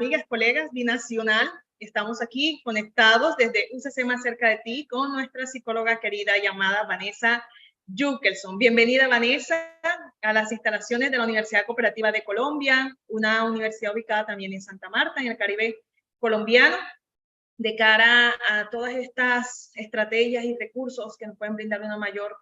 amigas, colegas, binacional. Estamos aquí conectados desde UCC más cerca de ti con nuestra psicóloga querida llamada Vanessa Jukelson. Bienvenida, Vanessa, a las instalaciones de la Universidad Cooperativa de Colombia, una universidad ubicada también en Santa Marta, en el Caribe colombiano, de cara a todas estas estrategias y recursos que nos pueden brindar una mayor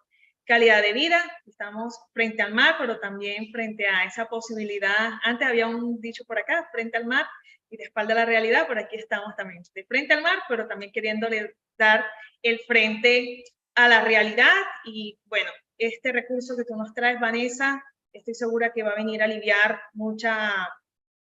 calidad de vida. Estamos frente al mar, pero también frente a esa posibilidad. Antes había un dicho por acá, frente al mar y de espalda a la realidad, por aquí estamos también, de frente al mar, pero también queriéndole dar el frente a la realidad. Y bueno, este recurso que tú nos traes, Vanessa, estoy segura que va a venir a aliviar mucha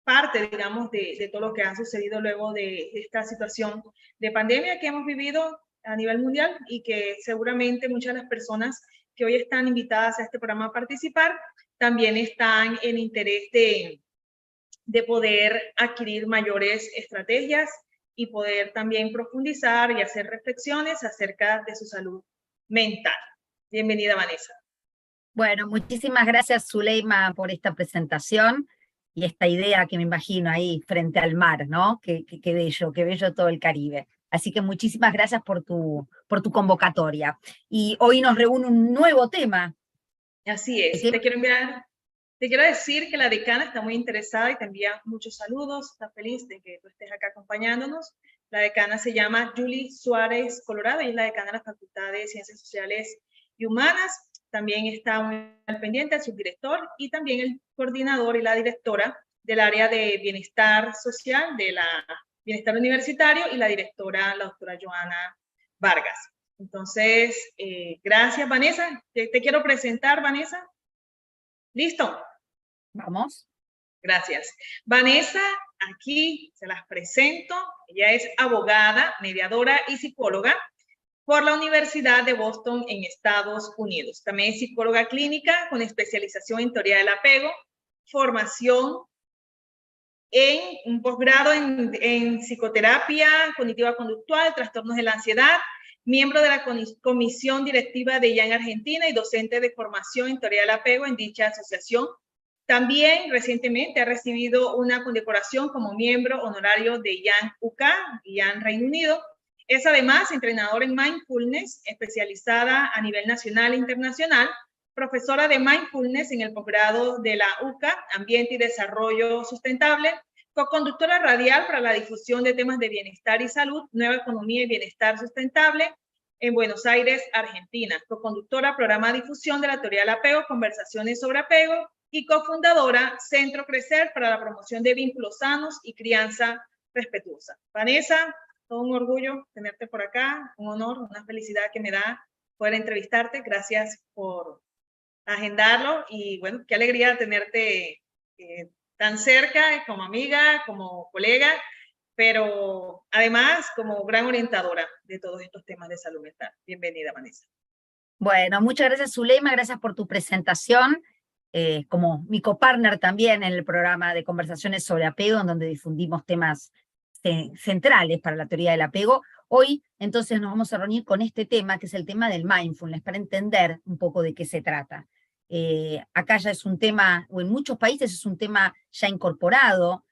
parte, digamos, de todo lo que ha sucedido luego de esta situación de pandemia que hemos vivido a nivel mundial y que seguramente muchas de las personas que hoy están invitadas a este programa a participar también están en interés de poder adquirir mayores estrategias y poder también profundizar y hacer reflexiones acerca de su salud mental. Bienvenida, Vanessa. Bueno, muchísimas gracias, Zuleima, por esta presentación y esta idea que me imagino ahí frente al mar, ¿no? Qué bello todo el Caribe. Así que muchísimas gracias por tu convocatoria. Y hoy nos reúne un nuevo tema. Así es. Te quiero decir que la decana está muy interesada y te envía muchos saludos. Está feliz de que tú estés acá acompañándonos. La decana se llama Julie Suárez Colorado y es la decana de la Facultad de Ciencias Sociales y Humanas. También está muy al pendiente el subdirector y también el coordinador y la directora del área de bienestar social, de la bienestar universitario, y la directora, la doctora Joana Vargas. Entonces, gracias, Vanessa. Te quiero presentar, Vanessa. ¿Listo? Vamos. Gracias. Vanessa, aquí se las presento. Ella es abogada, mediadora y psicóloga por la Universidad de Boston en Estados Unidos. También es psicóloga clínica con especialización en teoría del apego, formación en un posgrado en psicoterapia cognitiva conductual, trastornos de la ansiedad, miembro de la comisión directiva de IAN Argentina y docente de formación en teoría del apego en dicha asociación. También recientemente ha recibido una condecoración como miembro honorario de IAN UK, IAN Reino Unido. Es además entrenadora en mindfulness, especializada a nivel nacional e internacional, profesora de mindfulness en el posgrado de la UCA, Ambiente y Desarrollo Sustentable, co-conductora radial para la difusión de temas de bienestar y salud, Nueva Economía y Bienestar Sustentable en Buenos Aires, Argentina, co-conductora programa de difusión de la teoría del apego, conversaciones sobre apego, y cofundadora Centro Crecer para la promoción de vínculos sanos y crianza respetuosa. Vanessa, todo un orgullo tenerte por acá, un honor, una felicidad que me da poder entrevistarte. Gracias por agendarlo y bueno, qué alegría tenerte tan cerca como amiga, como colega, pero además como gran orientadora de todos estos temas de salud mental. Bienvenida, Vanessa. Bueno, muchas gracias, Zuleima, gracias por tu presentación. Como mi copartner también en el programa de conversaciones sobre apego, en donde difundimos temas centrales para la teoría del apego. Hoy, entonces, nos vamos a reunir con este tema, que es el tema del mindfulness, para entender un poco de qué se trata. Acá ya es un tema, o en muchos países es un tema ya incorporado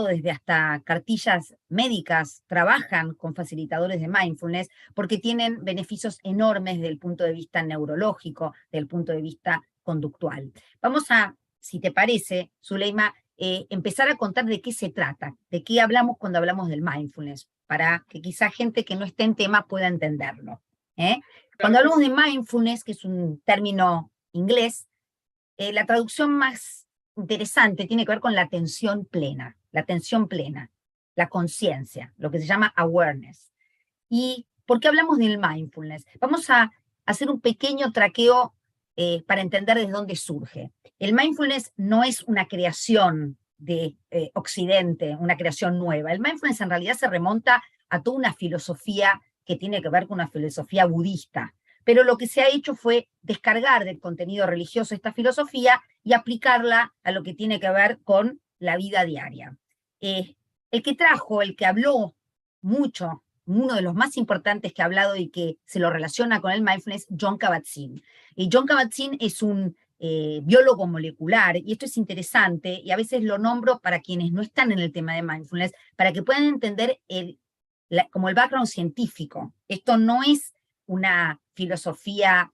desde hasta cartillas médicas, trabajan con facilitadores de mindfulness, porque tienen beneficios enormes desde el punto de vista neurológico, desde el punto de vista conductual. Vamos a, si te parece, Zuleima, empezar a contar de qué se trata, de qué hablamos cuando hablamos del mindfulness, para que quizá gente que no esté en tema pueda entenderlo. Cuando hablamos de mindfulness, que es un término inglés, la traducción más interesante tiene que ver con la atención plena, la conciencia, lo que se llama awareness. ¿Y por qué hablamos del mindfulness? Vamos a hacer un pequeño traqueo para entender desde dónde surge. El mindfulness no es una creación de Occidente, una creación nueva. El mindfulness en realidad se remonta a toda una filosofía que tiene que ver con una filosofía budista. Pero lo que se ha hecho fue descargar del contenido religioso esta filosofía y aplicarla a lo que tiene que ver con la vida diaria. El que habló mucho, uno de los más importantes que ha hablado y que se lo relaciona con el mindfulness, Jon Kabat-Zinn. Y Jon Kabat-Zinn es un biólogo molecular, y esto es interesante, y a veces lo nombro para quienes no están en el tema de mindfulness, para que puedan entender como el background científico. Esto no es una filosofía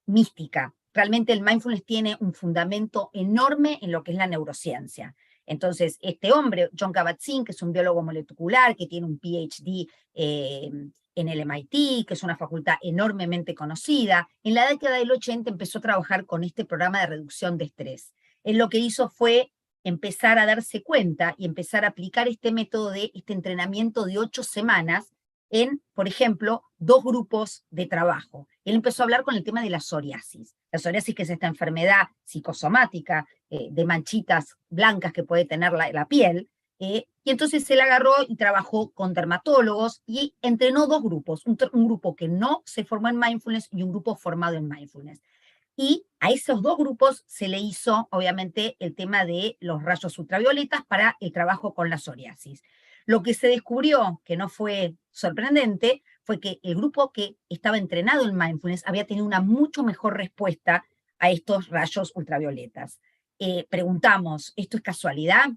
mística. Realmente el mindfulness tiene un fundamento enorme en lo que es la neurociencia. Entonces, este hombre, Jon Kabat-Zinn, que es un biólogo molecular, que tiene un PhD en el MIT, que es una facultad enormemente conocida, en la década del 80 empezó a trabajar con este programa de reducción de estrés. Él lo que hizo fue empezar a darse cuenta y empezar a aplicar este método de este entrenamiento de 8 semanas en, por ejemplo, 2 grupos de trabajo. Él empezó a hablar con el tema de la psoriasis. La psoriasis, que es esta enfermedad psicosomática de manchitas blancas que puede tener la piel, y entonces él agarró y trabajó con dermatólogos y entrenó 2 grupos, un grupo que no se formó en mindfulness y un grupo formado en mindfulness. Y a esos 2 grupos se le hizo, obviamente, el tema de los rayos ultravioletas para el trabajo con la psoriasis. Lo que se descubrió, que no fue sorprendente, fue que el grupo que estaba entrenado en mindfulness había tenido una mucho mejor respuesta a estos rayos ultravioletas. Preguntamos, ¿esto es casualidad?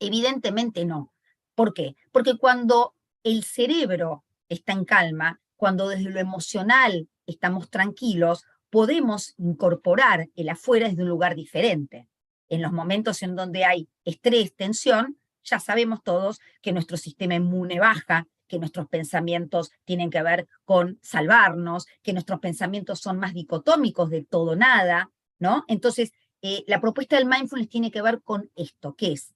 Evidentemente no. ¿Por qué? Porque cuando el cerebro está en calma, cuando desde lo emocional estamos tranquilos, podemos incorporar el afuera desde un lugar diferente. En los momentos en donde hay estrés, tensión, ya sabemos todos que nuestro sistema inmune baja, que nuestros pensamientos tienen que ver con salvarnos, que nuestros pensamientos son más dicotómicos de todo nada, ¿no? Entonces, la propuesta del mindfulness tiene que ver con esto, ¿qué es?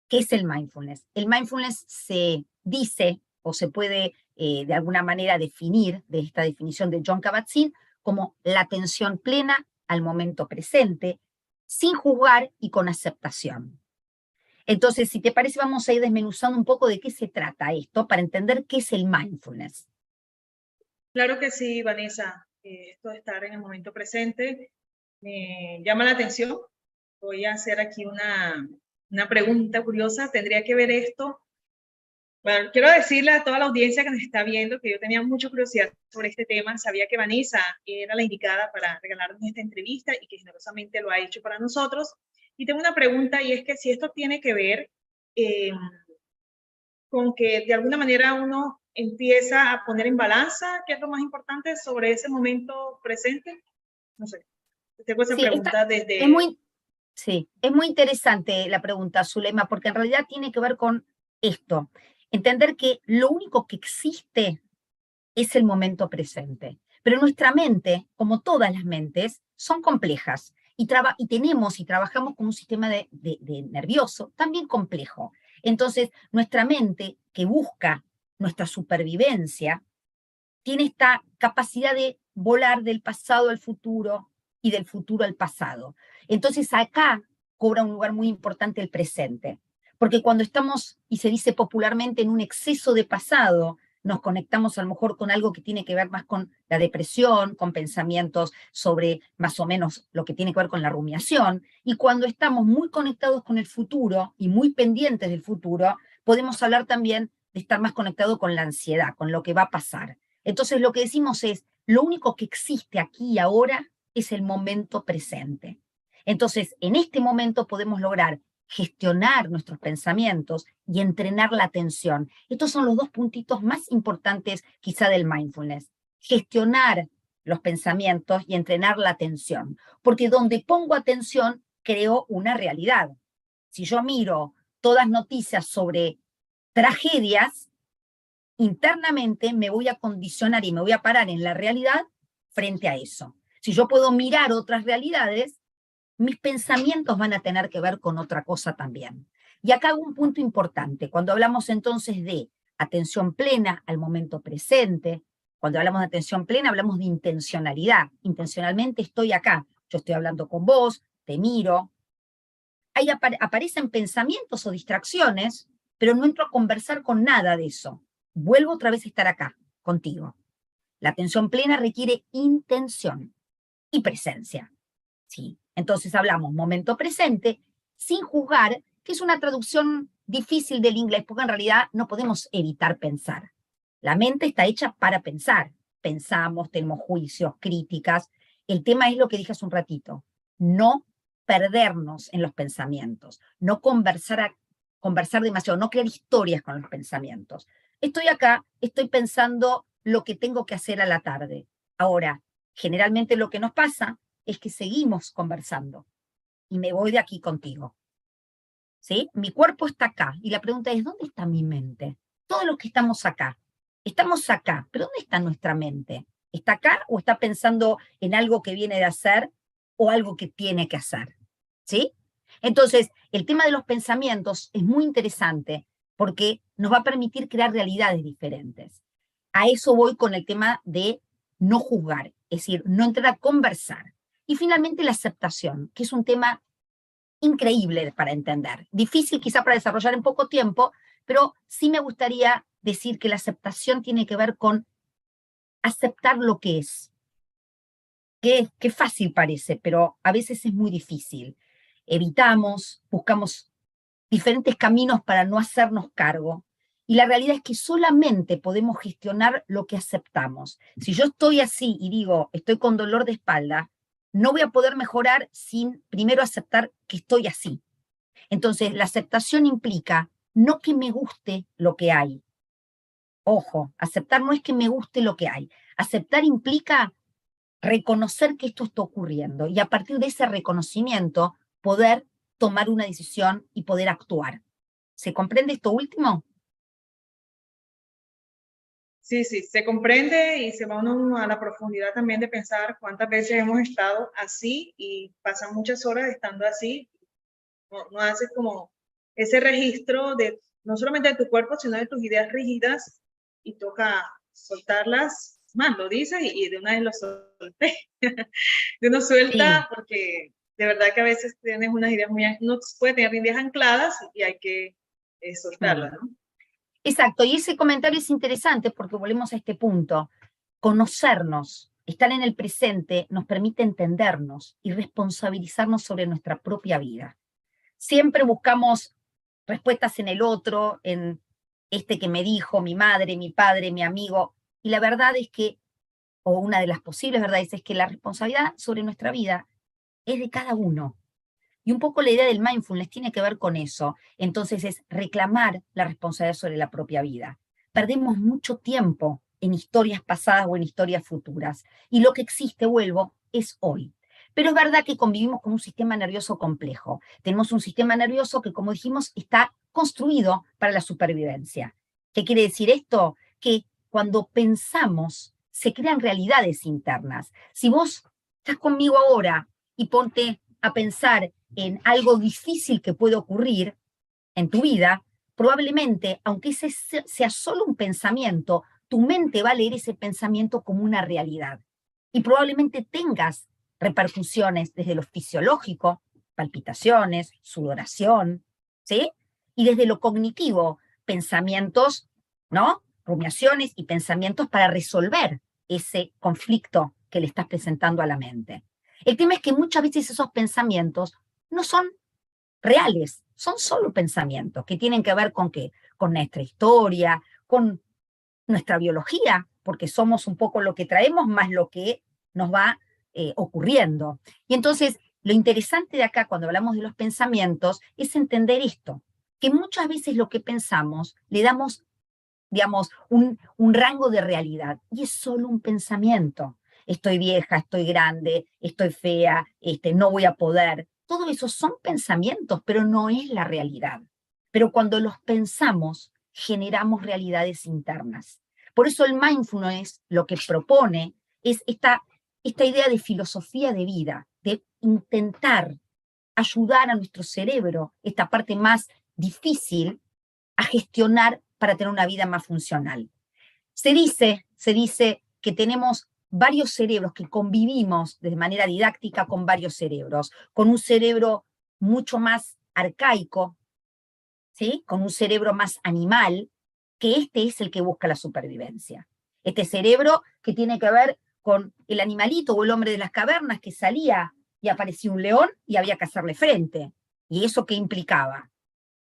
¿Qué es el mindfulness? El mindfulness se dice o se puede de alguna manera definir, de esta definición de Jon Kabat-Zinn, como la atención plena al momento presente, sin juzgar y con aceptación. Entonces, si te parece, vamos a ir desmenuzando un poco de qué se trata esto para entender qué es el mindfulness. Claro que sí, Vanessa. Esto de estar en el momento presente me llama la atención. Voy a hacer aquí una pregunta curiosa. ¿Tendría que ver esto? Bueno, quiero decirle a toda la audiencia que nos está viendo que yo tenía mucha curiosidad sobre este tema. Sabía que Vanessa era la indicada para regalarnos esta entrevista y que generosamente lo ha hecho para nosotros. Y tengo una pregunta, y es que si esto tiene que ver con que de alguna manera uno empieza a poner en balanza qué es lo más importante sobre ese momento presente. No sé, tengo esa pregunta desde... Sí, es muy interesante la pregunta, Zulema, porque en realidad tiene que ver con esto. Entender que lo único que existe es el momento presente. Pero nuestra mente, como todas las mentes, son complejas. Y tenemos y trabajamos con un sistema de nervioso también complejo. Entonces, nuestra mente, que busca nuestra supervivencia, tiene esta capacidad de volar del pasado al futuro y del futuro al pasado. Entonces acá cobra un lugar muy importante el presente, porque cuando estamos, y se dice popularmente, en un exceso de pasado, nos conectamos a lo mejor con algo que tiene que ver más con la depresión, con pensamientos sobre más o menos lo que tiene que ver con la rumiación, y cuando estamos muy conectados con el futuro y muy pendientes del futuro, podemos hablar también de estar más conectado con la ansiedad, con lo que va a pasar. Entonces lo que decimos es, lo único que existe aquí y ahora es el momento presente. Entonces, en este momento podemos lograr gestionar nuestros pensamientos y entrenar la atención. Estos son los 2 puntitos más importantes quizá del mindfulness. Gestionar los pensamientos y entrenar la atención. Porque donde pongo atención, creo una realidad. Si yo miro todas noticias sobre tragedias, internamente me voy a condicionar y me voy a parar en la realidad frente a eso. Si yo puedo mirar otras realidades, mis pensamientos van a tener que ver con otra cosa también. Y acá hago un punto importante. Cuando hablamos entonces de atención plena al momento presente, cuando hablamos de atención plena hablamos de intencionalidad. Intencionalmente estoy acá. Yo estoy hablando con vos, te miro. Ahí aparecen pensamientos o distracciones, pero no entro a conversar con nada de eso. Vuelvo otra vez a estar acá, contigo. La atención plena requiere intención y presencia. ¿Sí? Entonces hablamos momento presente, sin juzgar, que es una traducción difícil del inglés, porque en realidad no podemos evitar pensar. La mente está hecha para pensar. Pensamos, tenemos juicios, críticas, El tema es lo que dije hace un ratito, no perdernos en los pensamientos, no conversar demasiado, no crear historias con los pensamientos. Estoy acá, estoy pensando lo que tengo que hacer a la tarde. Ahora, generalmente lo que nos pasa es que seguimos conversando y me voy de aquí contigo. ¿Sí? Mi cuerpo está acá y la pregunta es, ¿dónde está mi mente? Todos los que estamos acá, pero ¿dónde está nuestra mente? ¿Está acá o está pensando en algo que viene de hacer o algo que tiene que hacer? ¿Sí? Entonces, el tema de los pensamientos es muy interesante porque nos va a permitir crear realidades diferentes. A eso voy con el tema de no juzgar, es decir, no entrar a conversar. Y finalmente la aceptación, que es un tema increíble para entender, difícil quizá para desarrollar en poco tiempo, pero sí me gustaría decir que la aceptación tiene que ver con aceptar lo que es. Qué fácil parece, pero a veces es muy difícil. Evitamos, buscamos diferentes caminos para no hacernos cargo. Y la realidad es que solamente podemos gestionar lo que aceptamos. Si yo estoy así y digo, estoy con dolor de espalda, no voy a poder mejorar sin primero aceptar que estoy así. Entonces, la aceptación implica no que me guste lo que hay. Ojo, aceptar no es que me guste lo que hay. Aceptar implica reconocer que esto está ocurriendo y a partir de ese reconocimiento poder tomar una decisión y poder actuar. ¿Se comprende esto último? Sí, sí, se comprende y se va uno a la profundidad también de pensar cuántas veces hemos estado así y pasan muchas horas estando así. No haces como ese registro de no solamente de tu cuerpo, sino de tus ideas rígidas y toca soltarlas. Más, lo dices y de una vez lo solté. De uno Sí. suelta porque de verdad que a veces tienes unas ideas muy, no puede tener ideas ancladas y hay que soltarlas, ¿no? Exacto, y ese comentario es interesante porque volvemos a este punto. Conocernos, estar en el presente, nos permite entendernos y responsabilizarnos sobre nuestra propia vida. Siempre buscamos respuestas en el otro, en este que me dijo, mi madre, mi padre, mi amigo, y la verdad es que, o una de las posibles verdades es que la responsabilidad sobre nuestra vida es de cada uno. Y un poco la idea del mindfulness tiene que ver con eso. Entonces es reclamar la responsabilidad sobre la propia vida. Perdemos mucho tiempo en historias pasadas o en historias futuras. Y lo que existe, vuelvo, es hoy. Pero es verdad que convivimos con un sistema nervioso complejo. Tenemos un sistema nervioso que, como dijimos, está construido para la supervivencia. ¿Qué quiere decir esto? Que cuando pensamos, se crean realidades internas. Si vos estás conmigo ahora y ponte a pensar en algo difícil que puede ocurrir en tu vida, probablemente, aunque ese sea solo un pensamiento, tu mente va a leer ese pensamiento como una realidad. Y probablemente tengas repercusiones desde lo fisiológico, palpitaciones, sudoración, ¿sí? Y desde lo cognitivo, pensamientos, ¿no? Rumiaciones y pensamientos para resolver ese conflicto que le estás presentando a la mente. El tema es que muchas veces esos pensamientos no son reales, son solo pensamientos que tienen que ver con qué, con nuestra historia, con nuestra biología, porque somos un poco lo que traemos más lo que nos va ocurriendo. Y entonces, lo interesante de acá cuando hablamos de los pensamientos es entender esto, que muchas veces lo que pensamos le damos, digamos, un rango de realidad y es solo un pensamiento. Estoy vieja, estoy grande, estoy fea, no voy a poder. Todo eso son pensamientos, pero no es la realidad. Pero cuando los pensamos, generamos realidades internas. Por eso el mindfulness lo que propone es esta idea de filosofía de vida, de intentar ayudar a nuestro cerebro, esta parte más difícil, a gestionar para tener una vida más funcional. Se dice que tenemos varios cerebros, que convivimos de manera didáctica con varios cerebros, con un cerebro mucho más arcaico, ¿sí? Con un cerebro más animal, que este es el que busca la supervivencia. Este cerebro que tiene que ver con el animalito o el hombre de las cavernas que salía y aparecía un león y había que hacerle frente. ¿Y eso qué implicaba?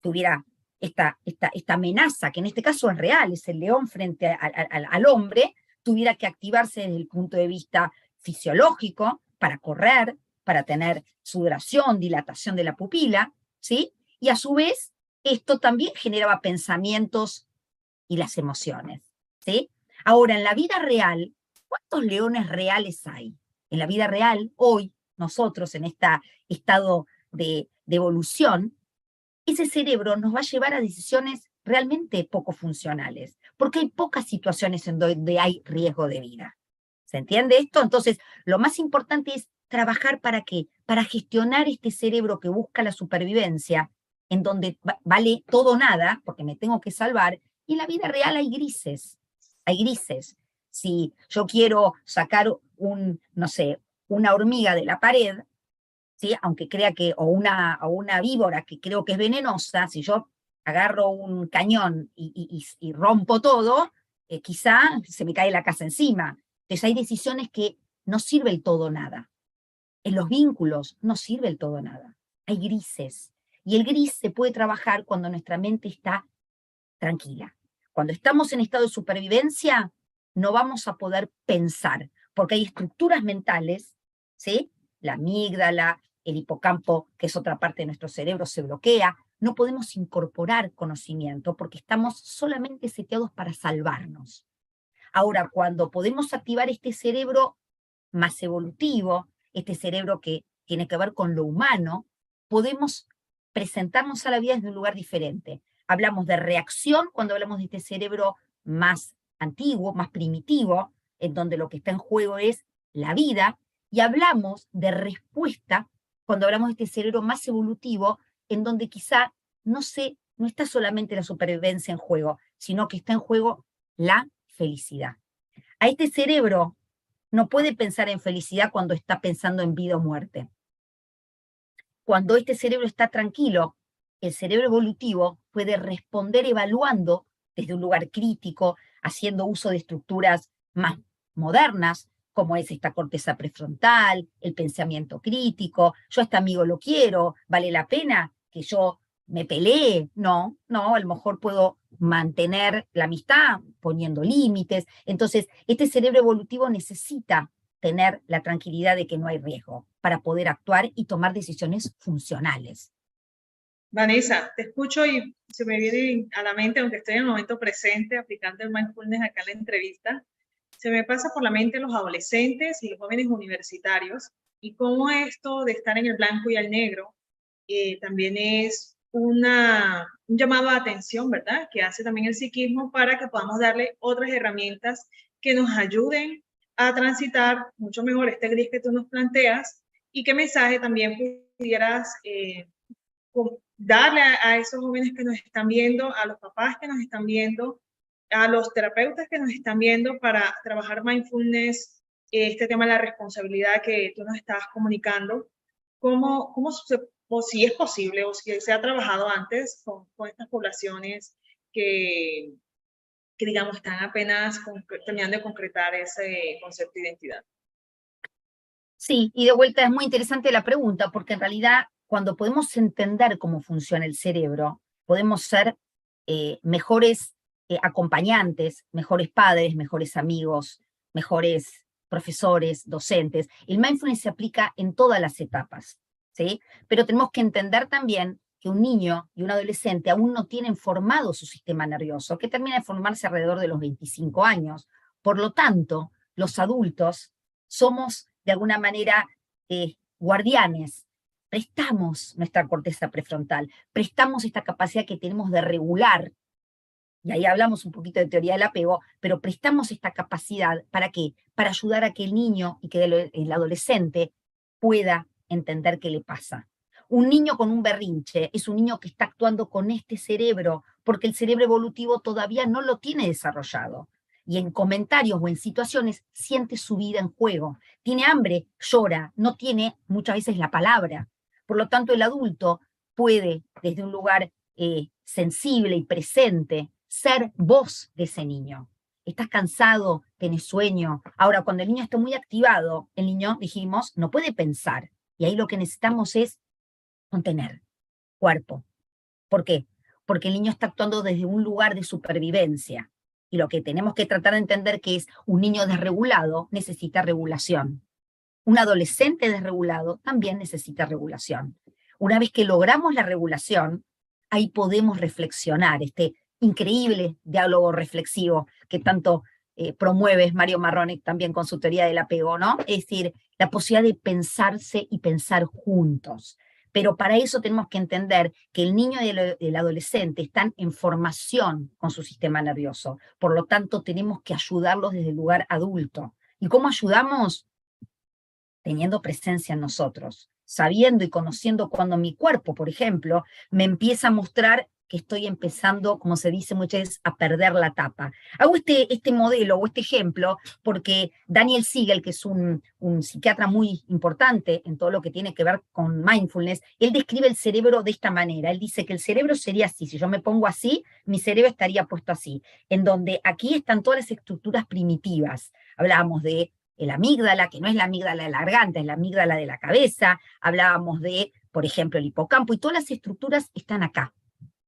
Que hubiera esta amenaza, que en este caso es real, es el león frente al hombre, tuviera que activarse desde el punto de vista fisiológico para correr, para tener sudoración, dilatación de la pupila, ¿sí? Y a su vez, esto también generaba pensamientos y las emociones, ¿sí? Ahora, en la vida real, ¿cuántos leones reales hay? En la vida real, hoy, nosotros en este estado de evolución, ese cerebro nos va a llevar a decisiones realmente poco funcionales, porque hay pocas situaciones en donde hay riesgo de vida. ¿Se entiende esto? Entonces, lo más importante es trabajar para qué, para gestionar este cerebro que busca la supervivencia, en donde vale todo o nada, porque me tengo que salvar, y en la vida real hay grises, hay grises. Si yo quiero sacar no sé, una hormiga de la pared, ¿sí? Aunque crea que, o una víbora que creo que es venenosa, si yo agarro un cañón y rompo todo, quizá se me cae la casa encima. Entonces hay decisiones que no sirve el todo o nada. En los vínculos no sirve el todo o nada. Hay grises. Y el gris se puede trabajar cuando nuestra mente está tranquila. Cuando estamos en estado de supervivencia, no vamos a poder pensar, porque hay estructuras mentales, ¿sí? La amígdala, el hipocampo, que es otra parte de nuestro cerebro, se bloquea. No podemos incorporar conocimiento porque estamos solamente seteados para salvarnos. Ahora, cuando podemos activar este cerebro más evolutivo, este cerebro que tiene que ver con lo humano, podemos presentarnos a la vida desde un lugar diferente. Hablamos de reacción cuando hablamos de este cerebro más antiguo, más primitivo, en donde lo que está en juego es la vida, y hablamos de respuesta cuando hablamos de este cerebro más evolutivo, en donde quizá no está solamente la supervivencia en juego, sino que está en juego la felicidad. A este cerebro no puede pensar en felicidad cuando está pensando en vida o muerte. Cuando este cerebro está tranquilo, el cerebro evolutivo puede responder evaluando desde un lugar crítico, haciendo uso de estructuras más modernas, como es esta corteza prefrontal, el pensamiento crítico, yo a este amigo lo quiero, ¿vale la pena que yo me pelee? No, a lo mejor puedo mantener la amistad poniendo límites. Entonces, este cerebro evolutivo necesita tener la tranquilidad de que no hay riesgo para poder actuar y tomar decisiones funcionales. Vanessa, te escucho y se me viene a la mente, aunque estoy en el momento presente aplicando el mindfulness acá en la entrevista, se me pasa por la mente los adolescentes y los jóvenes universitarios y cómo esto de estar en el blanco y el negro también es un llamado a atención, ¿verdad? Que hace también el psiquismo para que podamos darle otras herramientas que nos ayuden a transitar mucho mejor este gris que tú nos planteas y qué mensaje también pudieras darle a esos jóvenes que nos están viendo, a los papás que nos están viendo, a los terapeutas que nos están viendo para trabajar mindfulness, este tema de la responsabilidad que tú nos estabas comunicando, o si es posible o si se ha trabajado antes con estas poblaciones que digamos están apenas terminando de concretar ese concepto de identidad. Sí, y de vuelta es muy interesante la pregunta, porque en realidad cuando podemos entender cómo funciona el cerebro, podemos ser mejores acompañantes, mejores padres, mejores amigos, mejores profesores, docentes. El mindfulness se aplica en todas las etapas, ¿sí? Pero tenemos que entender también que un niño y un adolescente aún no tienen formado su sistema nervioso, que termina de formarse alrededor de los 25 años. Por lo tanto, los adultos somos de alguna manera guardianes, prestamos nuestra corteza prefrontal, prestamos esta capacidad que tenemos de regular, y ahí hablamos un poquito de teoría del apego, pero prestamos esta capacidad, ¿para qué? Para ayudar a que el niño y que el adolescente pueda entender qué le pasa. Un niño con un berrinche es un niño que está actuando con este cerebro, porque el cerebro evolutivo todavía no lo tiene desarrollado. Y en comentarios o en situaciones siente su vida en juego. Tiene hambre, llora, no tiene muchas veces la palabra. Por lo tanto, el adulto puede, desde un lugar sensible y presente, ser voz de ese niño. Estás cansado, tenés sueño. Ahora, cuando el niño está muy activado, el niño, dijimos, no puede pensar. Y ahí lo que necesitamos es contener cuerpo. ¿Por qué? Porque el niño está actuando desde un lugar de supervivencia. Y lo que tenemos que tratar de entender que es un niño desregulado necesita regulación. Un adolescente desregulado también necesita regulación. Una vez que logramos la regulación, ahí podemos reflexionar, este increíble diálogo reflexivo que tanto promueve Mario Marrone también con su teoría del apego, ¿no? Es decir, la posibilidad de pensarse y pensar juntos. Pero para eso tenemos que entender que el niño y el adolescente están en formación con su sistema nervioso. Por lo tanto, tenemos que ayudarlos desde el lugar adulto. ¿Y cómo ayudamos? Teniendo presencia en nosotros, sabiendo y conociendo cuando mi cuerpo, por ejemplo, me empieza a mostrar que estoy empezando, como se dice muchas veces, a perder la tapa. Hago este modelo o este ejemplo porque Daniel Siegel, que es un psiquiatra muy importante en todo lo que tiene que ver con mindfulness, él describe el cerebro de esta manera. Él dice que el cerebro sería así, si yo me pongo así, mi cerebro estaría puesto así, en donde aquí están todas las estructuras primitivas. Hablábamos de el amígdala, que no es la amígdala de la garganta, es la amígdala de la cabeza. Hablábamos de, por ejemplo, el hipocampo, y todas las estructuras están acá,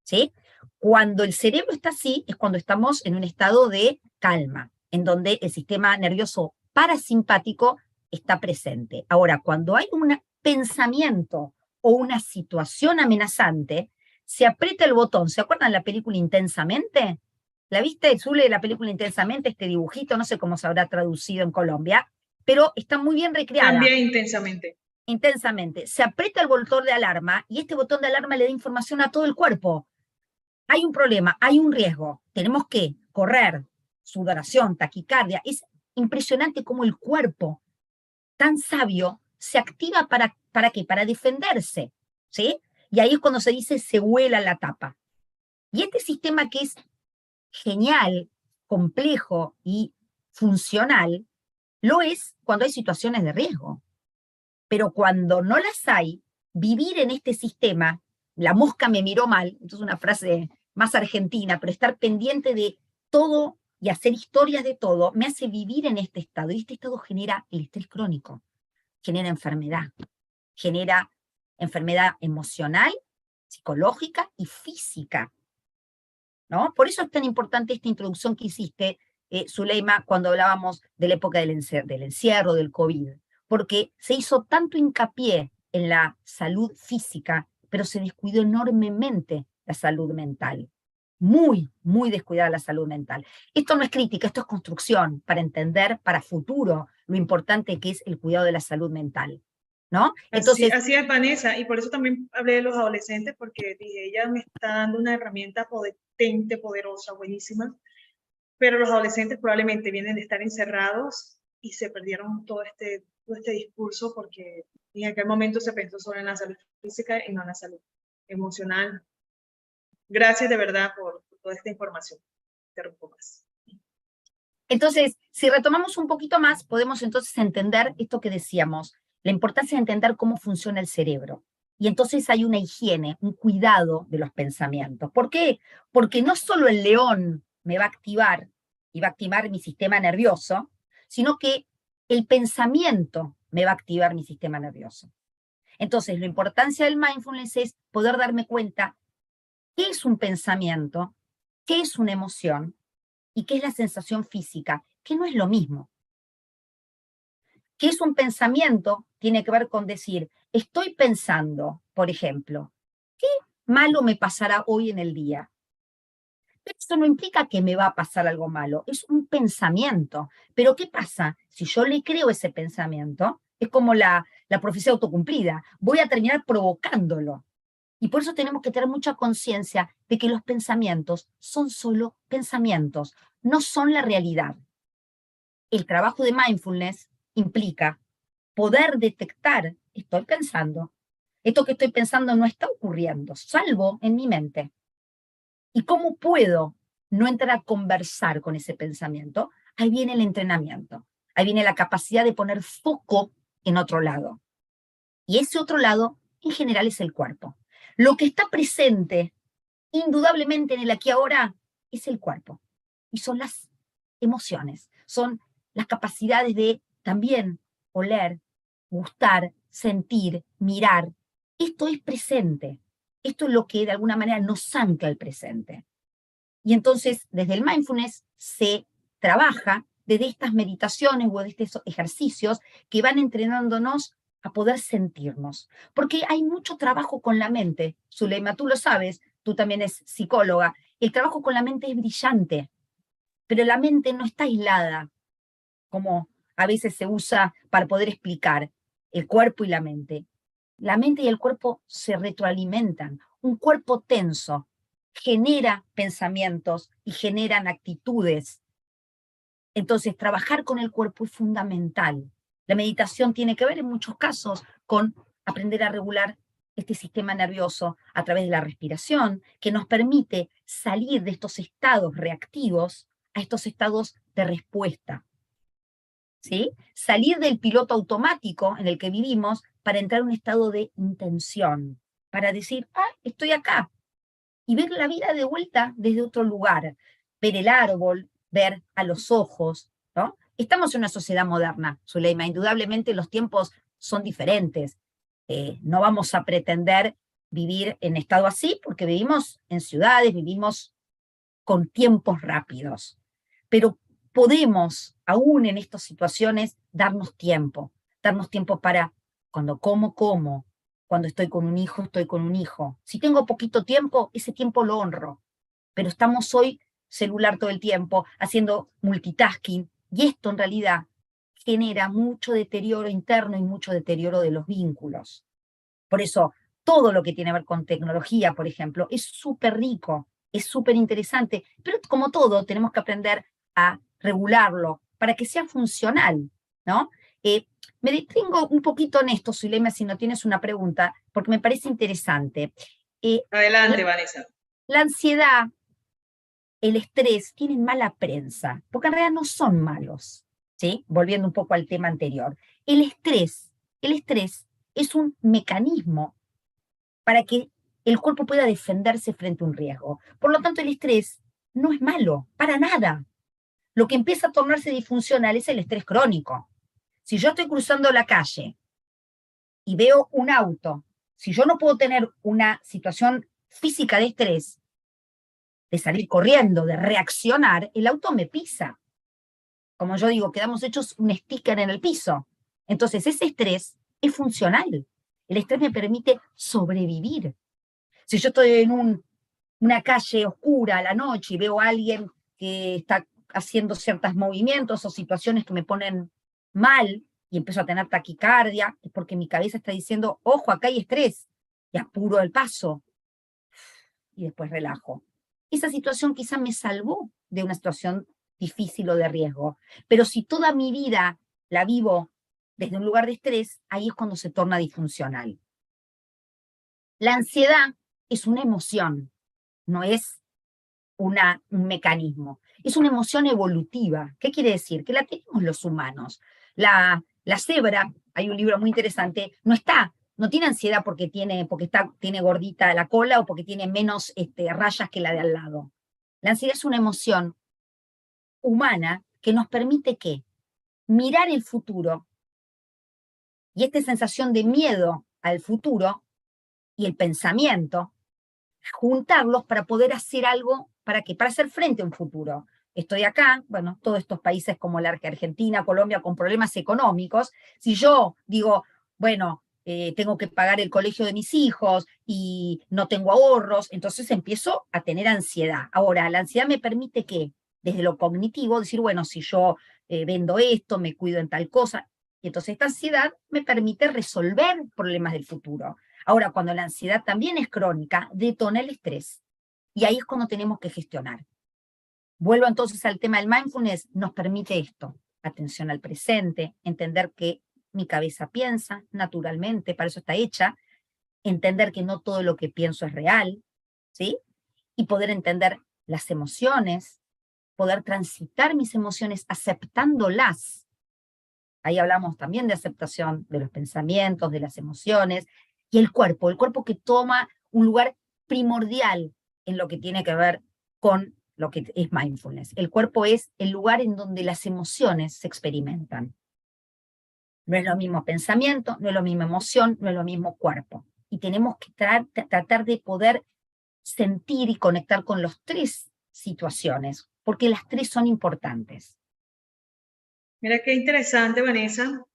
¿sí? Cuando el cerebro está así, es cuando estamos en un estado de calma, en donde el sistema nervioso parasimpático está presente. Ahora, cuando hay un pensamiento o una situación amenazante, se aprieta el botón. ¿Se acuerdan la película Intensamente? ¿La viste, Zule, la película Intensamente, este dibujito? No sé cómo se habrá traducido en Colombia, pero está muy bien recreada. Cambia intensamente. Intensamente. Se aprieta el botón de alarma y este botón de alarma le da información a todo el cuerpo. Hay un problema, hay un riesgo, tenemos que correr, sudoración, taquicardia. Es impresionante cómo el cuerpo, tan sabio, se activa ¿para qué? Para defenderse, ¿sí? Y ahí es cuando se dice se vuela la tapa. Y este sistema que es genial, complejo y funcional, lo es cuando hay situaciones de riesgo. Pero cuando no las hay, vivir en este sistema, la mosca me miró mal, entonces una frase más argentina, pero estar pendiente de todo y hacer historias de todo, me hace vivir en este estado. Y este estado genera el estrés crónico, genera enfermedad emocional, psicológica y física, ¿no? Por eso es tan importante esta introducción que hiciste, Zuleima, cuando hablábamos de la época del encierro, del COVID, porque se hizo tanto hincapié en la salud física, pero se descuidó enormemente la salud mental. Muy, muy descuidada la salud mental. Esto no es crítica, esto es construcción para entender para futuro lo importante que es el cuidado de la salud mental, ¿no? Entonces, así es, Vanessa, y por eso también hablé de los adolescentes, porque dije, ella me está dando una herramienta potente, poderosa, buenísima, pero los adolescentes probablemente vienen de estar encerrados y se perdieron todo este discurso porque en aquel momento se pensó solo en la salud física y no en la salud emocional. Gracias de verdad por toda esta información. Interrumpo más. Entonces, si retomamos un poquito más, podemos entonces entender esto que decíamos, la importancia de entender cómo funciona el cerebro. Y entonces hay una higiene, un cuidado de los pensamientos. ¿Por qué? Porque no solo el león me va a activar y va a activar mi sistema nervioso, sino que el pensamiento me va a activar mi sistema nervioso. Entonces, la importancia del mindfulness es poder darme cuenta qué es un pensamiento, qué es una emoción y qué es la sensación física, que no es lo mismo. ¿Qué es un pensamiento? Tiene que ver con decir, estoy pensando, por ejemplo, ¿qué malo me pasará hoy en el día? Pero esto no implica que me va a pasar algo malo, es un pensamiento. Pero ¿qué pasa? Si yo le creo ese pensamiento, es como la profecía autocumplida, voy a terminar provocándolo. Y por eso tenemos que tener mucha conciencia de que los pensamientos son solo pensamientos, no son la realidad. El trabajo de mindfulness implica poder detectar, estoy pensando, esto que estoy pensando no está ocurriendo, salvo en mi mente. ¿Y cómo puedo no entrar a conversar con ese pensamiento? Ahí viene el entrenamiento, ahí viene la capacidad de poner foco en otro lado. Y ese otro lado, en general, es el cuerpo. Lo que está presente, indudablemente en el aquí y ahora, es el cuerpo. Y son las emociones, son las capacidades de también oler, gustar, sentir, mirar. Esto es presente. Esto es lo que de alguna manera nos ancla al presente. Y entonces, desde el mindfulness se trabaja desde estas meditaciones o de estos ejercicios que van entrenándonos a poder sentirnos. Porque hay mucho trabajo con la mente. Zuleima, tú lo sabes, tú también eres psicóloga. El trabajo con la mente es brillante, pero la mente no está aislada, como a veces se usa para poder explicar el cuerpo y la mente. La mente y el cuerpo se retroalimentan. Un cuerpo tenso genera pensamientos y generan actitudes. Entonces, trabajar con el cuerpo es fundamental. La meditación tiene que ver en muchos casos con aprender a regular este sistema nervioso a través de la respiración, que nos permite salir de estos estados reactivos a estos estados de respuesta. ¿Sí? Salir del piloto automático en el que vivimos para entrar en un estado de intención, para decir, estoy acá, y ver la vida de vuelta desde otro lugar, ver el árbol, ver a los ojos, ¿no? Estamos en una sociedad moderna, Zuleima, indudablemente los tiempos son diferentes. No vamos a pretender vivir en estado así porque vivimos en ciudades, vivimos con tiempos rápidos, pero podemos, aún en estas situaciones, darnos tiempo para cuando como, cuando estoy con un hijo, estoy con un hijo. Si tengo poquito tiempo, ese tiempo lo honro, pero estamos hoy celular todo el tiempo, haciendo multitasking, y esto en realidad genera mucho deterioro interno y mucho deterioro de los vínculos. Por eso, todo lo que tiene que ver con tecnología, por ejemplo, es súper rico, es súper interesante, pero como todo, tenemos que aprender a regularlo para que sea funcional, ¿no? Me detengo un poquito en esto, Zulema, si no tienes una pregunta, porque me parece interesante. Adelante, Vanessa. La ansiedad, el estrés, tienen mala prensa, porque en realidad no son malos, ¿sí? Volviendo un poco al tema anterior. El estrés es un mecanismo para que el cuerpo pueda defenderse frente a un riesgo. Por lo tanto, el estrés no es malo, para nada. Lo que empieza a tornarse disfuncional es el estrés crónico. Si yo estoy cruzando la calle y veo un auto, si yo no puedo tener una situación física de estrés, de salir corriendo, de reaccionar, el auto me pisa. Como yo digo, quedamos hechos un sticker en el piso. Entonces, ese estrés es funcional. El estrés me permite sobrevivir. Si yo estoy en una calle oscura a la noche y veo a alguien que está haciendo ciertos movimientos o situaciones que me ponen mal y empiezo a tener taquicardia, es porque mi cabeza está diciendo, ojo, acá hay estrés, y apuro el paso, y después relajo. Esa situación quizá me salvó de una situación difícil o de riesgo, pero si toda mi vida la vivo desde un lugar de estrés, ahí es cuando se torna disfuncional. La ansiedad es una emoción, no es un mecanismo. Es una emoción evolutiva. ¿Qué quiere decir? Que la tenemos los humanos. La cebra, hay un libro muy interesante, no tiene ansiedad porque tiene gordita la cola o porque tiene menos rayas que la de al lado. La ansiedad es una emoción humana que nos permite ¿qué? Mirar el futuro y esta sensación de miedo al futuro y el pensamiento, juntarlos para poder hacer algo, ¿para qué? Para hacer frente a un futuro. Estoy acá, bueno, todos estos países como la Argentina, Colombia, con problemas económicos, si yo digo, bueno, tengo que pagar el colegio de mis hijos y no tengo ahorros, entonces empiezo a tener ansiedad. Ahora, la ansiedad me permite que, desde lo cognitivo, decir, bueno, si yo vendo esto, me cuido en tal cosa, y entonces esta ansiedad me permite resolver problemas del futuro. Ahora, cuando la ansiedad también es crónica, detona el estrés. Y ahí es cuando tenemos que gestionar. Vuelvo entonces al tema del mindfulness, nos permite esto, atención al presente, entender que mi cabeza piensa naturalmente, para eso está hecha, entender que no todo lo que pienso es real, ¿sí? Y poder entender las emociones, poder transitar mis emociones aceptándolas. Ahí hablamos también de aceptación de los pensamientos, de las emociones, y el cuerpo que toma un lugar primordial en lo que tiene que ver con lo que es mindfulness. El cuerpo es el lugar en donde las emociones se experimentan. No es lo mismo pensamiento, no es lo mismo emoción, no es lo mismo cuerpo. Y tenemos que tratar de poder sentir y conectar con las tres situaciones, porque las tres son importantes. Mira qué interesante, Vanessa,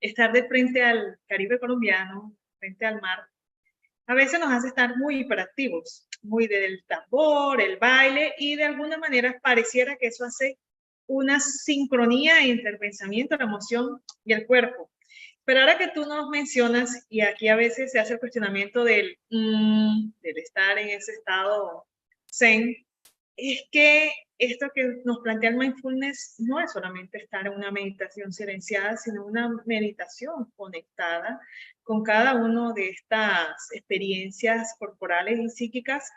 estar de frente al Caribe colombiano, frente al mar. A veces nos hace estar muy hiperactivos, muy del tambor, el baile, y de alguna manera pareciera que eso hace una sincronía entre el pensamiento, la emoción y el cuerpo. Pero ahora que tú nos mencionas, y aquí a veces se hace el cuestionamiento del estar en ese estado zen, es que esto que nos plantea el mindfulness no es solamente estar en una meditación silenciada, sino una meditación conectada con cada una de estas experiencias corporales y psíquicas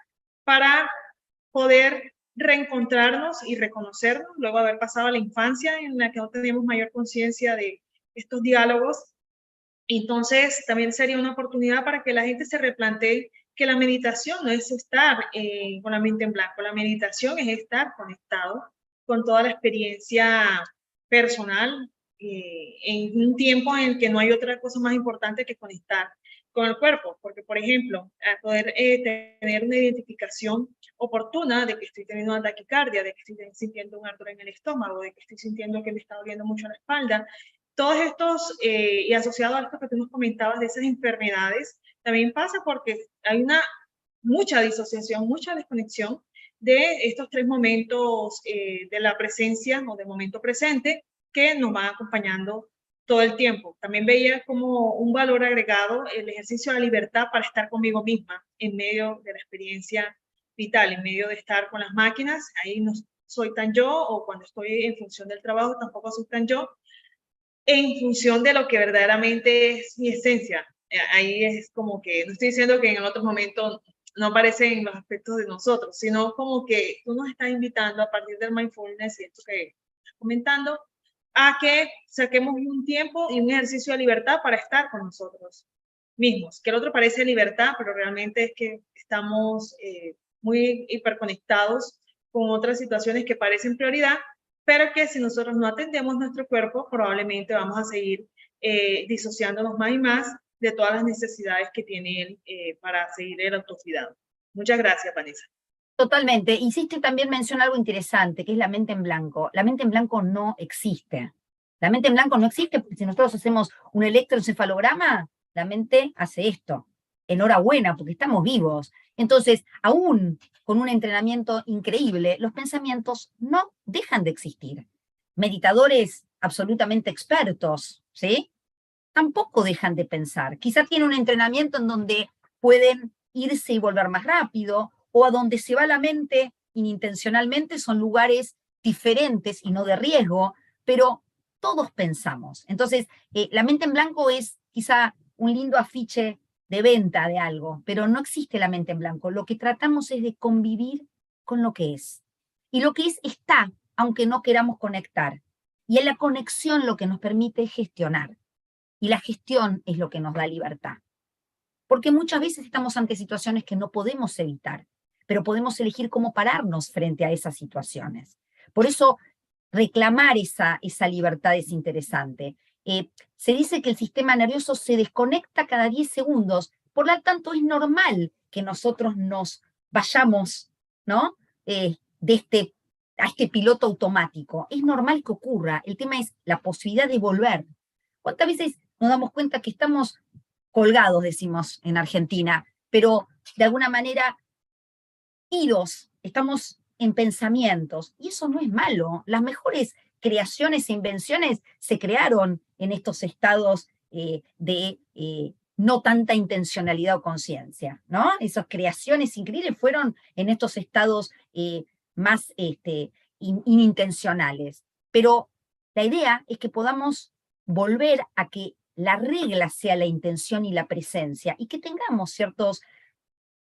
para poder reencontrarnos y reconocernos luego de haber pasado la infancia en la que no tenemos mayor conciencia de estos diálogos. Entonces, también sería una oportunidad para que la gente se replantee que la meditación no es estar con la mente en blanco, la meditación es estar conectado con toda la experiencia personal en un tiempo en el que no hay otra cosa más importante que conectar con el cuerpo, porque por ejemplo, a poder tener una identificación oportuna de que estoy teniendo una taquicardia, de que estoy sintiendo un ardor en el estómago, de que estoy sintiendo que me está doliendo mucho la espalda, todos estos, y asociado a esto que tú nos comentabas de esas enfermedades, también pasa porque hay mucha disociación, mucha desconexión de estos tres momentos de la presencia o del momento presente que nos van acompañando todo el tiempo. También veía como un valor agregado el ejercicio de la libertad para estar conmigo misma en medio de la experiencia vital, en medio de estar con las máquinas. Ahí no soy tan yo, o cuando estoy en función del trabajo tampoco soy tan yo, en función de lo que verdaderamente es mi esencia. Ahí es como que, no estoy diciendo que en otros momentos no aparecen los aspectos de nosotros, sino como que tú nos estás invitando a partir del mindfulness, y esto que estás comentando, a que saquemos un tiempo y un ejercicio de libertad para estar con nosotros mismos. Que el otro parece libertad, pero realmente es que estamos muy hiperconectados con otras situaciones que parecen prioridad, pero que si nosotros no atendemos nuestro cuerpo, probablemente vamos a seguir disociándonos más y más de todas las necesidades que tiene él para seguir el autocuidado. Muchas gracias, Vanessa. Totalmente. Hiciste también mención algo interesante, que es la mente en blanco. La mente en blanco no existe. La mente en blanco no existe porque si nosotros hacemos un electroencefalograma, la mente hace esto. Enhorabuena, porque estamos vivos. Entonces, aún con un entrenamiento increíble, los pensamientos no dejan de existir. Meditadores absolutamente expertos, ¿sí? Tampoco dejan de pensar. Quizá tienen un entrenamiento en donde pueden irse y volver más rápido, o a donde se va la mente inintencionalmente son lugares diferentes y no de riesgo, pero todos pensamos. Entonces, la mente en blanco es quizá un lindo afiche de venta de algo, pero no existe la mente en blanco. Lo que tratamos es de convivir con lo que es. Y lo que es está, aunque no queramos conectar. Y es la conexión lo que nos permite gestionar. Y la gestión es lo que nos da libertad. Porque muchas veces estamos ante situaciones que no podemos evitar, pero podemos elegir cómo pararnos frente a esas situaciones. Por eso, reclamar esa libertad es interesante. Se dice que el sistema nervioso se desconecta cada 10 segundos, por lo tanto es normal que nosotros nos vayamos, ¿no? A este piloto automático. Es normal que ocurra. El tema es la posibilidad de volver. ¿Cuántas veces nos damos cuenta que estamos colgados, decimos en Argentina, pero de alguna manera idos, estamos en pensamientos, y eso no es malo? Las mejores creaciones e invenciones se crearon en estos estados de no tanta intencionalidad o conciencia, ¿no? Esas creaciones increíbles fueron en estos estados más inintencionales. Pero la idea es que podamos volver a que la regla sea la intención y la presencia, y que tengamos ciertos,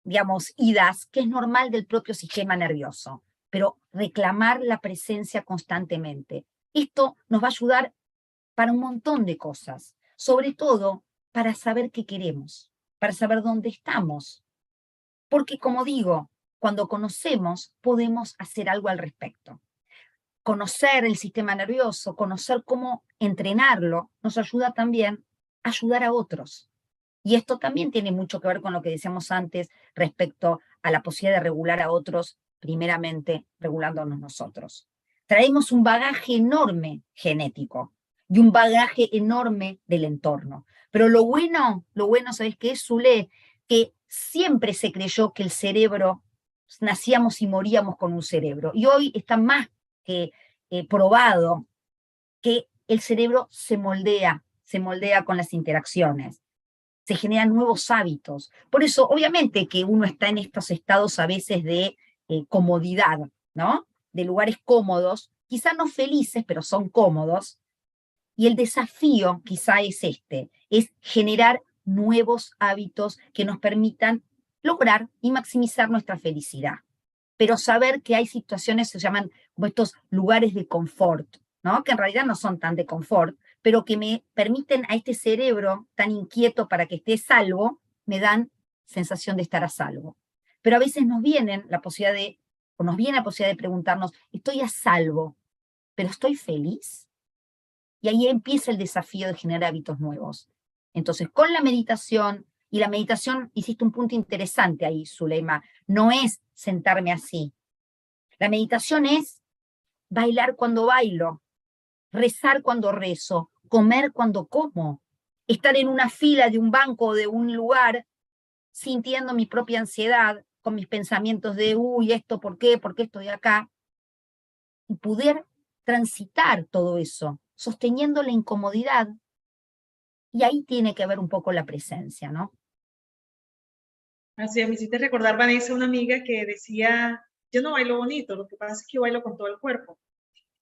digamos, idas, que es normal del propio sistema nervioso, pero reclamar la presencia constantemente. Esto nos va a ayudar para un montón de cosas, sobre todo para saber qué queremos, para saber dónde estamos. Porque, como digo, cuando conocemos, podemos hacer algo al respecto. Conocer el sistema nervioso, conocer cómo entrenarlo, nos ayuda también a ayudar a otros. Y esto también tiene mucho que ver con lo que decíamos antes respecto a la posibilidad de regular a otros, primeramente regulándonos nosotros. traemos un bagaje enorme genético y un bagaje enorme del entorno. Pero lo bueno, ¿sabes qué es, Zule? Que siempre se creyó que el cerebro, nacíamos y moríamos con un cerebro. Y hoy está más que probado que el cerebro se moldea con las interacciones, se generan nuevos hábitos. Por eso, obviamente que uno está en estos estados a veces de comodidad, ¿no? De lugares cómodos, quizá no felices, pero son cómodos. Y el desafío quizá es es generar nuevos hábitos que nos permitan lograr y maximizar nuestra felicidad. Pero saber que hay situaciones que se llaman como estos lugares de confort, ¿no? Que en realidad no son tan de confort, pero que me permiten a este cerebro tan inquieto para que esté a salvo, me dan sensación de estar a salvo. Pero a veces nos viene la posibilidad de preguntarnos, ¿estoy a salvo, pero estoy feliz? Y ahí empieza el desafío de generar hábitos nuevos. Entonces, con la meditación, y la meditación, hiciste un punto interesante ahí, Zuleima, no es sentarme así. La meditación es bailar cuando bailo, rezar cuando rezo, comer cuando como, estar en una fila de un banco o de un lugar sintiendo mi propia ansiedad, con mis pensamientos de, uy, ¿esto por qué? ¿Por qué estoy acá? Y poder transitar todo eso, sosteniendo la incomodidad. Y ahí tiene que ver un poco la presencia, ¿no? Así es, me hiciste recordar, Vanessa, una amiga que decía, yo no bailo bonito, lo que pasa es que yo bailo con todo el cuerpo.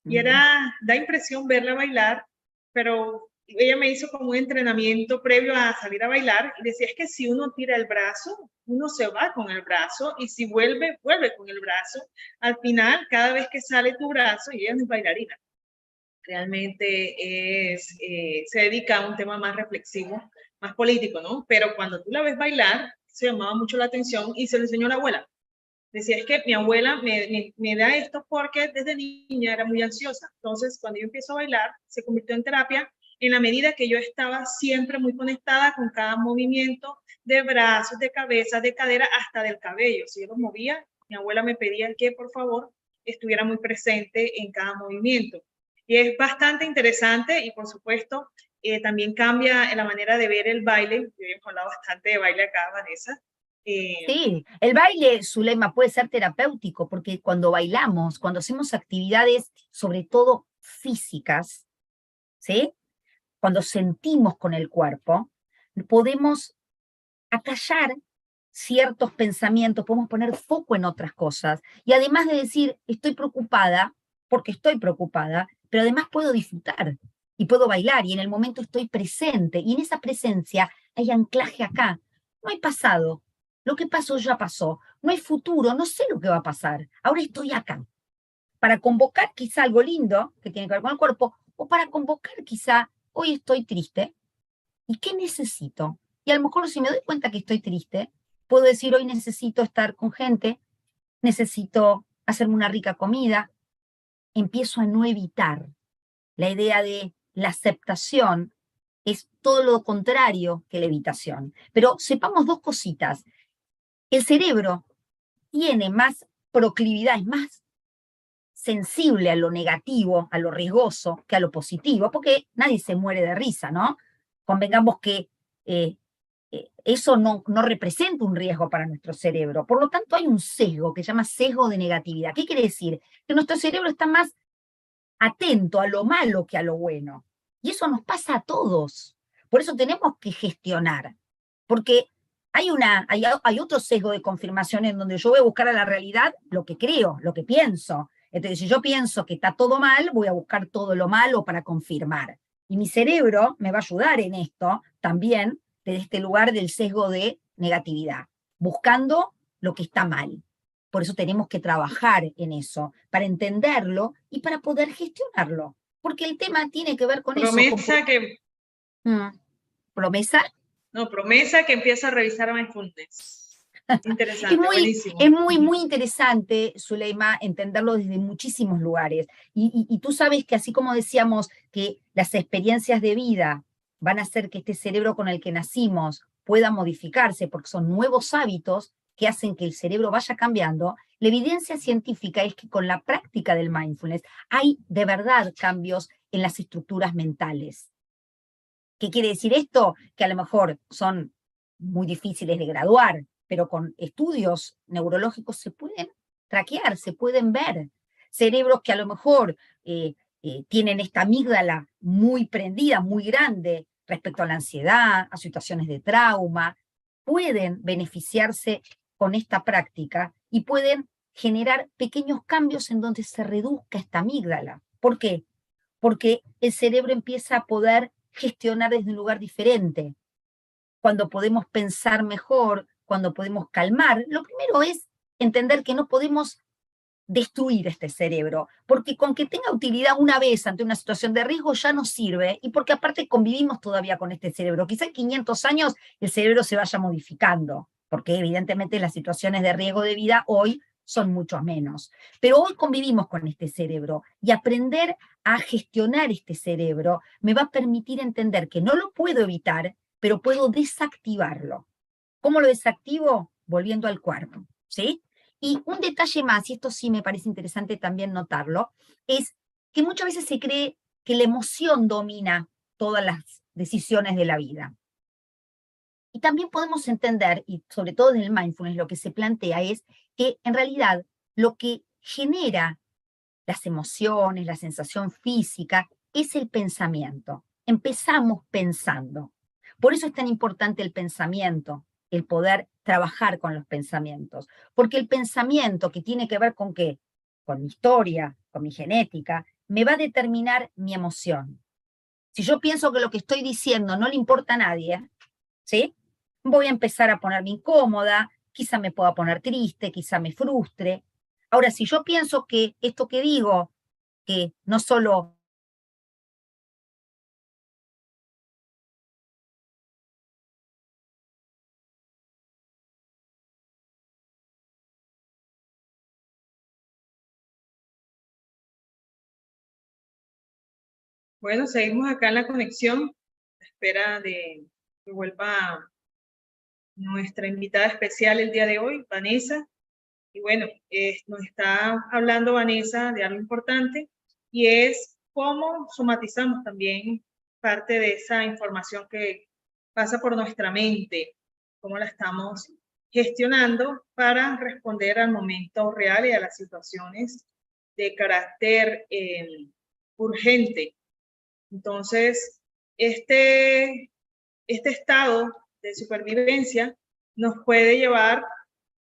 Y da impresión verla bailar, pero ella me hizo como un entrenamiento previo a salir a bailar y decía, es que si uno tira el brazo, uno se va con el brazo y si vuelve, vuelve con el brazo. Al final, cada vez que sale tu brazo, y ella no es bailarina, realmente se dedica a un tema más reflexivo, más político, ¿no? Pero cuando tú la ves bailar, se llamaba mucho la atención y se lo enseñó a la abuela. Decía, es que mi abuela me da esto porque desde niña era muy ansiosa. Entonces, cuando yo empiezo a bailar, se convirtió en terapia en la medida que yo estaba siempre muy conectada con cada movimiento de brazos, de cabeza, de cadera, hasta del cabello. Si yo lo movía, mi abuela me pedía que, por favor, estuviera muy presente en cada movimiento. Y es bastante interesante y, por supuesto, también cambia la manera de ver el baile. Yo hemos hablado bastante de baile acá, Vanessa. Sí, el baile, Zulema, puede ser terapéutico porque cuando bailamos, cuando hacemos actividades, sobre todo físicas, ¿sí? Cuando sentimos con el cuerpo, podemos acallar ciertos pensamientos, podemos poner foco en otras cosas. Y además de decir, estoy preocupada, porque estoy preocupada, pero además puedo disfrutar y puedo bailar y en el momento estoy presente. Y en esa presencia hay anclaje acá. No hay pasado. Lo que pasó ya pasó. No hay futuro. No sé lo que va a pasar. Ahora estoy acá. Para convocar quizá algo lindo que tiene que ver con el cuerpo o para convocar quizá, hoy estoy triste. ¿Y qué necesito? Y a lo mejor si me doy cuenta que estoy triste, puedo decir, hoy necesito estar con gente, necesito hacerme una rica comida, empiezo a no evitar. La idea de la aceptación es todo lo contrario que la evitación. Pero sepamos dos cositas. El cerebro tiene más proclividad, es más sensible a lo negativo, a lo riesgoso, que a lo positivo, porque nadie se muere de risa, ¿no? Convengamos que eso no representa un riesgo para nuestro cerebro. Por lo tanto, hay un sesgo que se llama sesgo de negatividad. ¿Qué quiere decir? Que nuestro cerebro está más atento a lo malo que a lo bueno. Y eso nos pasa a todos. Por eso tenemos que gestionar. Porque hay otro sesgo de confirmación en donde yo voy a buscar a la realidad lo que creo, lo que pienso. Entonces, si yo pienso que está todo mal, voy a buscar todo lo malo para confirmar. Y mi cerebro me va a ayudar en esto también, desde este lugar del sesgo de negatividad, buscando lo que está mal. Por eso tenemos que trabajar en eso, para entenderlo y para poder gestionarlo. Porque el tema tiene que ver con promesa eso. Que... ¿Promesa? No, promesa que empieza a revisar mindfulness. Interesante, buenísimo. Es muy interesante, Zuleima, entenderlo desde muchísimos lugares. Y tú sabes que así como decíamos que las experiencias de vida van a hacer que este cerebro con el que nacimos pueda modificarse porque son nuevos hábitos, que hacen que el cerebro vaya cambiando, la evidencia científica es que con la práctica del mindfulness hay de verdad cambios en las estructuras mentales. ¿Qué quiere decir esto? Que a lo mejor son muy difíciles de graduar, pero con estudios neurológicos se pueden traquear, se pueden ver. Cerebros que a lo mejor tienen esta amígdala muy prendida, muy grande respecto a la ansiedad, a situaciones de trauma, pueden beneficiarse con esta práctica y pueden generar pequeños cambios en donde se reduzca esta amígdala. ¿Por qué? Porque el cerebro empieza a poder gestionar desde un lugar diferente. Cuando podemos pensar mejor, cuando podemos calmar, lo primero es entender que no podemos destruir este cerebro, porque con que tenga utilidad una vez ante una situación de riesgo ya no sirve, y porque aparte convivimos todavía con este cerebro. Quizá en 500 años el cerebro se vaya modificando, porque evidentemente las situaciones de riesgo de vida hoy son mucho menos. Pero hoy convivimos con este cerebro, y aprender a gestionar este cerebro me va a permitir entender que no lo puedo evitar, pero puedo desactivarlo. ¿Cómo lo desactivo? Volviendo al cuerpo, ¿sí? Y un detalle más, y esto sí me parece interesante también notarlo, es que muchas veces se cree que la emoción domina todas las decisiones de la vida. Y también podemos entender, y sobre todo en el mindfulness lo que se plantea es que en realidad lo que genera las emociones, la sensación física, es el pensamiento. Empezamos pensando. Por eso es tan importante el pensamiento, el poder trabajar con los pensamientos. Porque el pensamiento que tiene que ver con qué, con mi historia, con mi genética, me va a determinar mi emoción. Si yo pienso que lo que estoy diciendo no le importa a nadie, ¿sí? Voy a empezar a ponerme incómoda, quizá me pueda poner triste, quizá me frustre. Ahora, si yo pienso que esto que digo, que no solo Bueno, seguimos acá en la conexión, a espera de que vuelva nuestra invitada especial el día de hoy, Vanessa. Y bueno, nos está hablando Vanessa de algo importante, y es cómo somatizamos también parte de esa información que pasa por nuestra mente, cómo la estamos gestionando para responder al momento real y a las situaciones de carácter urgente. Entonces, este estado de supervivencia nos puede llevar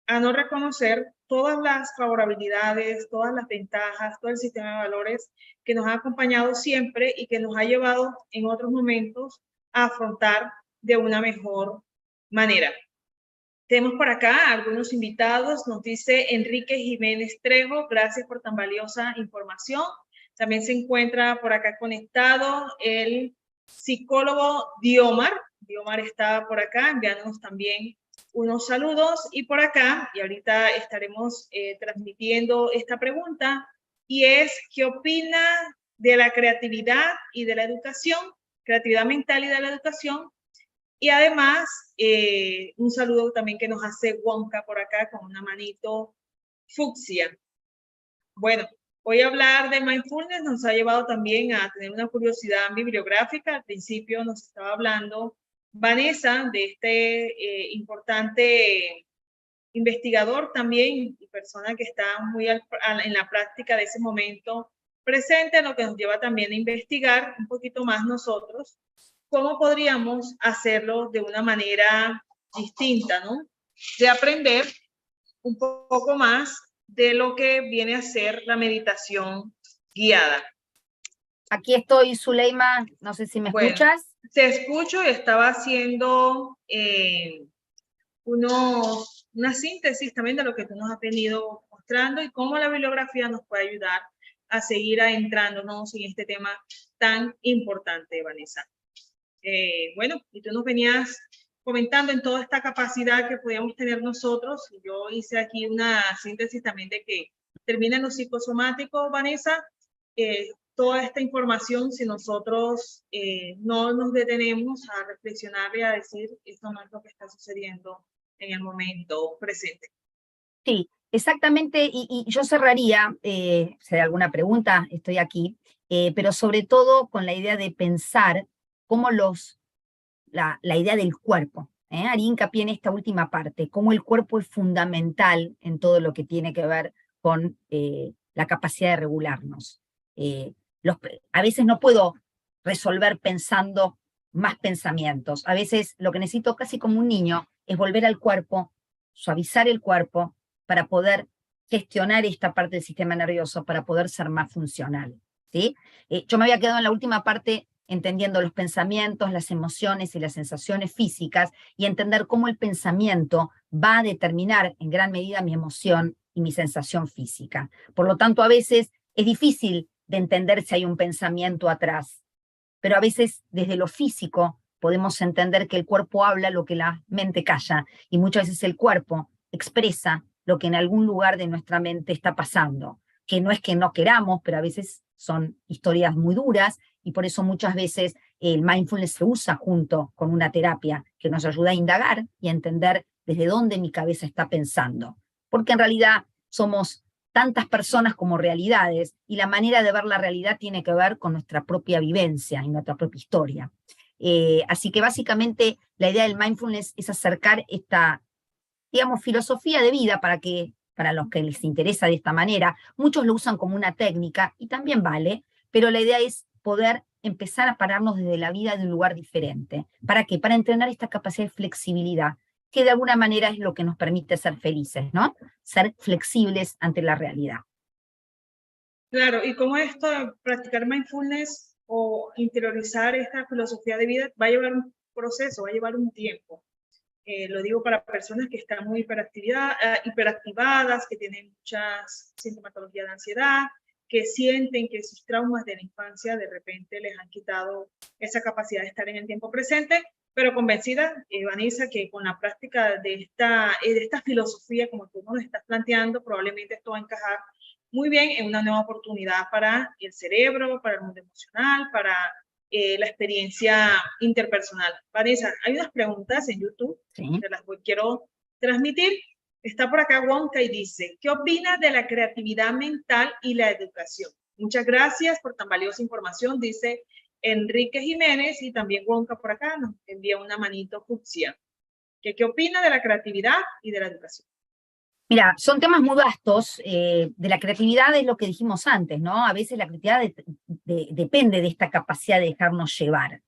a no reconocer todas las favorabilidades, todas las ventajas, todo el sistema de valores que nos ha acompañado siempre y que nos ha llevado en otros momentos a afrontar de una mejor manera. Tenemos por acá algunos invitados, nos dice Enrique Jiménez Trejo, gracias por tan valiosa información. También se encuentra por acá conectado el psicólogo Diomar. Diomar está por acá enviándonos también unos saludos, y por acá, y ahorita estaremos transmitiendo esta pregunta, y es, ¿qué opina de la creatividad y de la educación, creatividad mental y de la educación? Y además, un saludo también que nos hace Wonka por acá con una manito fucsia. Bueno, voy a hablar de mindfulness, nos ha llevado también a tener una curiosidad bibliográfica. Al principio nos estaba hablando Vanessa de este importante investigador también y persona que está muy en la práctica de ese momento presente, lo que nos lleva también a investigar un poquito más nosotros cómo podríamos hacerlo de una manera distinta, ¿no? De aprender un poco más de lo que viene a ser la meditación guiada. aquí estoy, Zuleima, no sé si me escuchas. Te escucho y estaba haciendo una síntesis también de lo que tú nos has venido mostrando y cómo la bibliografía nos puede ayudar a seguir adentrándonos en este tema tan importante, Vanessa. Bueno, y tú nos venías comentando en toda esta capacidad que podíamos tener nosotros. Yo hice aquí una síntesis también de que termina en lo psicosomático, Vanessa. Toda esta información, si nosotros no nos detenemos a reflexionar y a decir, esto no es lo que está sucediendo en el momento presente. Sí, exactamente, y yo cerraría, si hay alguna pregunta, estoy aquí, pero sobre todo con la idea de pensar cómo la idea del cuerpo. Haría hincapié en esta última parte, cómo el cuerpo es fundamental en todo lo que tiene que ver con la capacidad de regularnos. Eh, a veces no puedo resolver pensando más pensamientos. A veces lo que necesito, casi como un niño, es volver al cuerpo, suavizar el cuerpo para poder gestionar esta parte del sistema nervioso, para poder ser más funcional. ¿Sí? Yo me había quedado en la última parte entendiendo los pensamientos, las emociones y las sensaciones físicas, y entender cómo el pensamiento va a determinar en gran medida mi emoción y mi sensación física. Por lo tanto, a veces es difícil de entender si hay un pensamiento atrás, pero a veces desde lo físico podemos entender que el cuerpo habla lo que la mente calla, y muchas veces el cuerpo expresa lo que en algún lugar de nuestra mente está pasando, que no es que no queramos, pero a veces son historias muy duras, y por eso muchas veces el mindfulness se usa junto con una terapia que nos ayuda a indagar y a entender desde dónde mi cabeza está pensando. Porque en realidad somos tantas personas como realidades, y la manera de ver la realidad tiene que ver con nuestra propia vivencia y nuestra propia historia. Así que básicamente la idea del mindfulness es acercar esta, digamos, filosofía de vida para los que les interesa de esta manera. Muchos lo usan como una técnica y también vale, pero la idea es poder empezar a pararnos desde la vida de un lugar diferente. ¿Para qué? Para entrenar esta capacidad de flexibilidad, que de alguna manera es lo que nos permite ser felices, ¿no? Ser flexibles ante la realidad. Claro, y cómo esto de practicar mindfulness o interiorizar esta filosofía de vida va a llevar un proceso, va a llevar un tiempo. Lo digo para personas que están muy hiperactivadas, que tienen muchas sintomatologías de ansiedad, que sienten que sus traumas de la infancia de repente les han quitado esa capacidad de estar en el tiempo presente, pero convencida, Vanessa, que con la práctica de esta filosofía, como tú nos estás planteando, probablemente esto va a encajar muy bien en una nueva oportunidad para el cerebro, para el mundo emocional, para la experiencia interpersonal. Vanessa, hay unas preguntas en YouTube, ¿Sí? que las quiero transmitir. Está por acá Wonka y dice, ¿qué opinas de la creatividad mental y la educación? Muchas gracias por tan valiosa información, dice Enrique Jiménez, y también Wonka por acá nos envía una manito fucsia. ¿Qué opina de la creatividad y de la educación? Mira, son temas muy vastos. De la creatividad es lo que dijimos antes, ¿no? A veces la creatividad depende de esta capacidad de dejarnos llevar,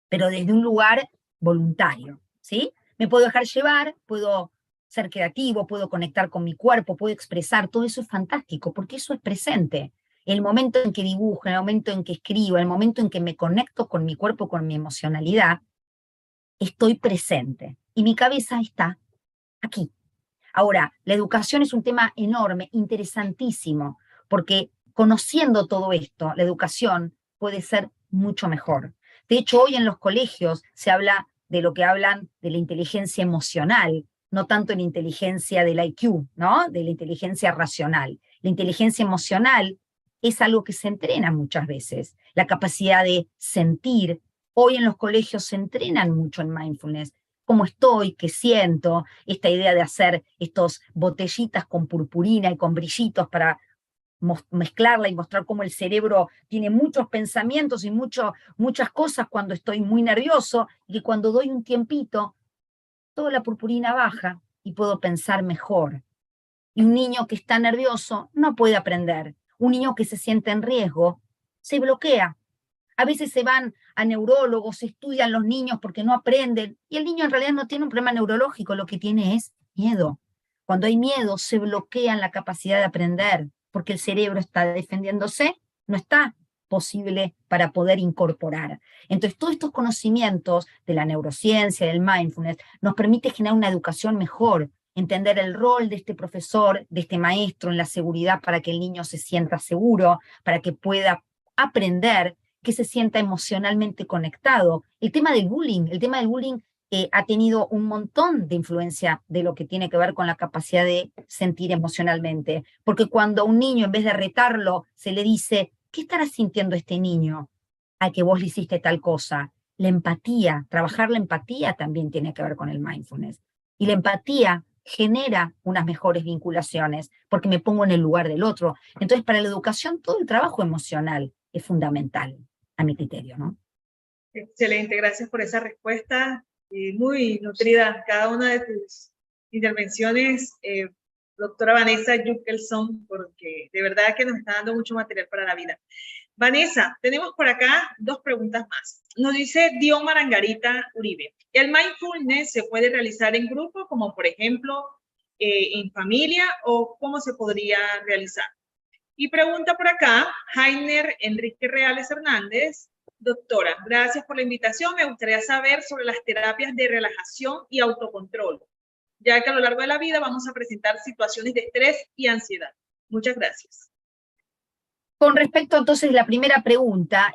pero desde un lugar voluntario, ¿sí? Me puedo dejar llevar, puedo ser creativo, puedo conectar con mi cuerpo, puedo expresar, todo eso es fantástico, porque eso es presente. El momento en que dibujo, el momento en que escribo, el momento en que me conecto con mi cuerpo, con mi emocionalidad, estoy presente. Y mi cabeza está aquí. Ahora, la educación es un tema enorme, interesantísimo, porque conociendo todo esto, la educación puede ser mucho mejor. De hecho, hoy en los colegios se habla de lo que hablan de la inteligencia emocional, no tanto la inteligencia del IQ, ¿no? De la inteligencia racional. La inteligencia emocional es algo que se entrena muchas veces, la capacidad de sentir. Hoy en los colegios se entrenan mucho en mindfulness, cómo estoy, qué siento, esta idea de hacer estos botellitas con purpurina y con brillitos para mezclarla y mostrar cómo el cerebro tiene muchos pensamientos y muchas cosas cuando estoy muy nervioso, y que cuando doy un tiempito, toda la purpurina baja y puedo pensar mejor. Y un niño que está nervioso no puede aprender. Un niño que se siente en riesgo se bloquea. A veces se van a neurólogos, se estudian los niños porque no aprenden, y el niño en realidad no tiene un problema neurológico, lo que tiene es miedo. Cuando hay miedo, se bloquea la capacidad de aprender, porque el cerebro está defendiéndose, no está posible para poder incorporar. Entonces, todos estos conocimientos de la neurociencia, del mindfulness, nos permite generar una educación mejor, entender el rol de este profesor, de este maestro en la seguridad para que el niño se sienta seguro, para que pueda aprender, que se sienta emocionalmente conectado. El tema del bullying ha tenido un montón de influencia de lo que tiene que ver con la capacidad de sentir emocionalmente, porque cuando a un niño, en vez de retarlo, se le dice, ¿qué estará sintiendo este niño al que vos le hiciste tal cosa? La empatía, trabajar la empatía también tiene que ver con el mindfulness. Y la empatía genera unas mejores vinculaciones, porque me pongo en el lugar del otro. Entonces, para la educación, todo el trabajo emocional es fundamental, a mi criterio, ¿no? Excelente, gracias por esa respuesta, muy nutrida cada una de tus intervenciones, doctora Vanessa Yukelson, porque de verdad que nos está dando mucho material para la vida. Vanessa, tenemos por acá dos preguntas más. Nos dice Dion Marangarita Uribe, ¿el mindfulness se puede realizar en grupo, como por ejemplo en familia, o cómo se podría realizar? Y pregunta por acá Jainer Enrique Reales Hernández, doctora, gracias por la invitación. Me gustaría saber sobre las terapias de relajación y autocontrol, ya que a lo largo de la vida vamos a presentar situaciones de estrés y ansiedad. Muchas gracias. Con respecto entonces a la primera pregunta,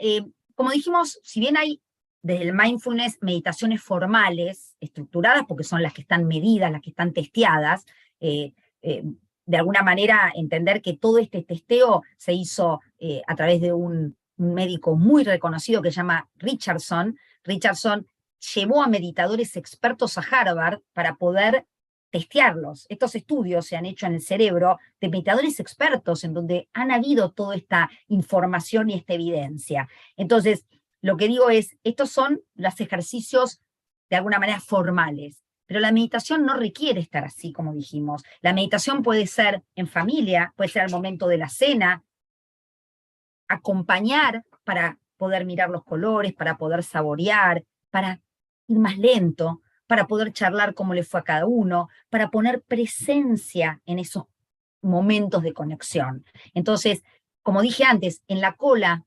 como dijimos, si bien hay desde el mindfulness meditaciones formales, estructuradas, porque son las que están medidas, las que están testeadas, de alguna manera entender que todo este testeo se hizo a través de un médico muy reconocido que se llama Richardson. Richardson llevó a meditadores expertos a Harvard para poder testearlos. Estos estudios se han hecho en el cerebro de meditadores expertos en donde han habido toda esta información y esta evidencia. Entonces, lo que digo es, estos son los ejercicios de alguna manera formales, pero la meditación no requiere estar así, como dijimos. La meditación puede ser en familia, puede ser al momento de la cena, acompañar para poder mirar los colores, para poder saborear, para ir más lento, para poder charlar cómo le fue a cada uno, para poner presencia en esos momentos de conexión. Entonces, como dije antes, en la cola,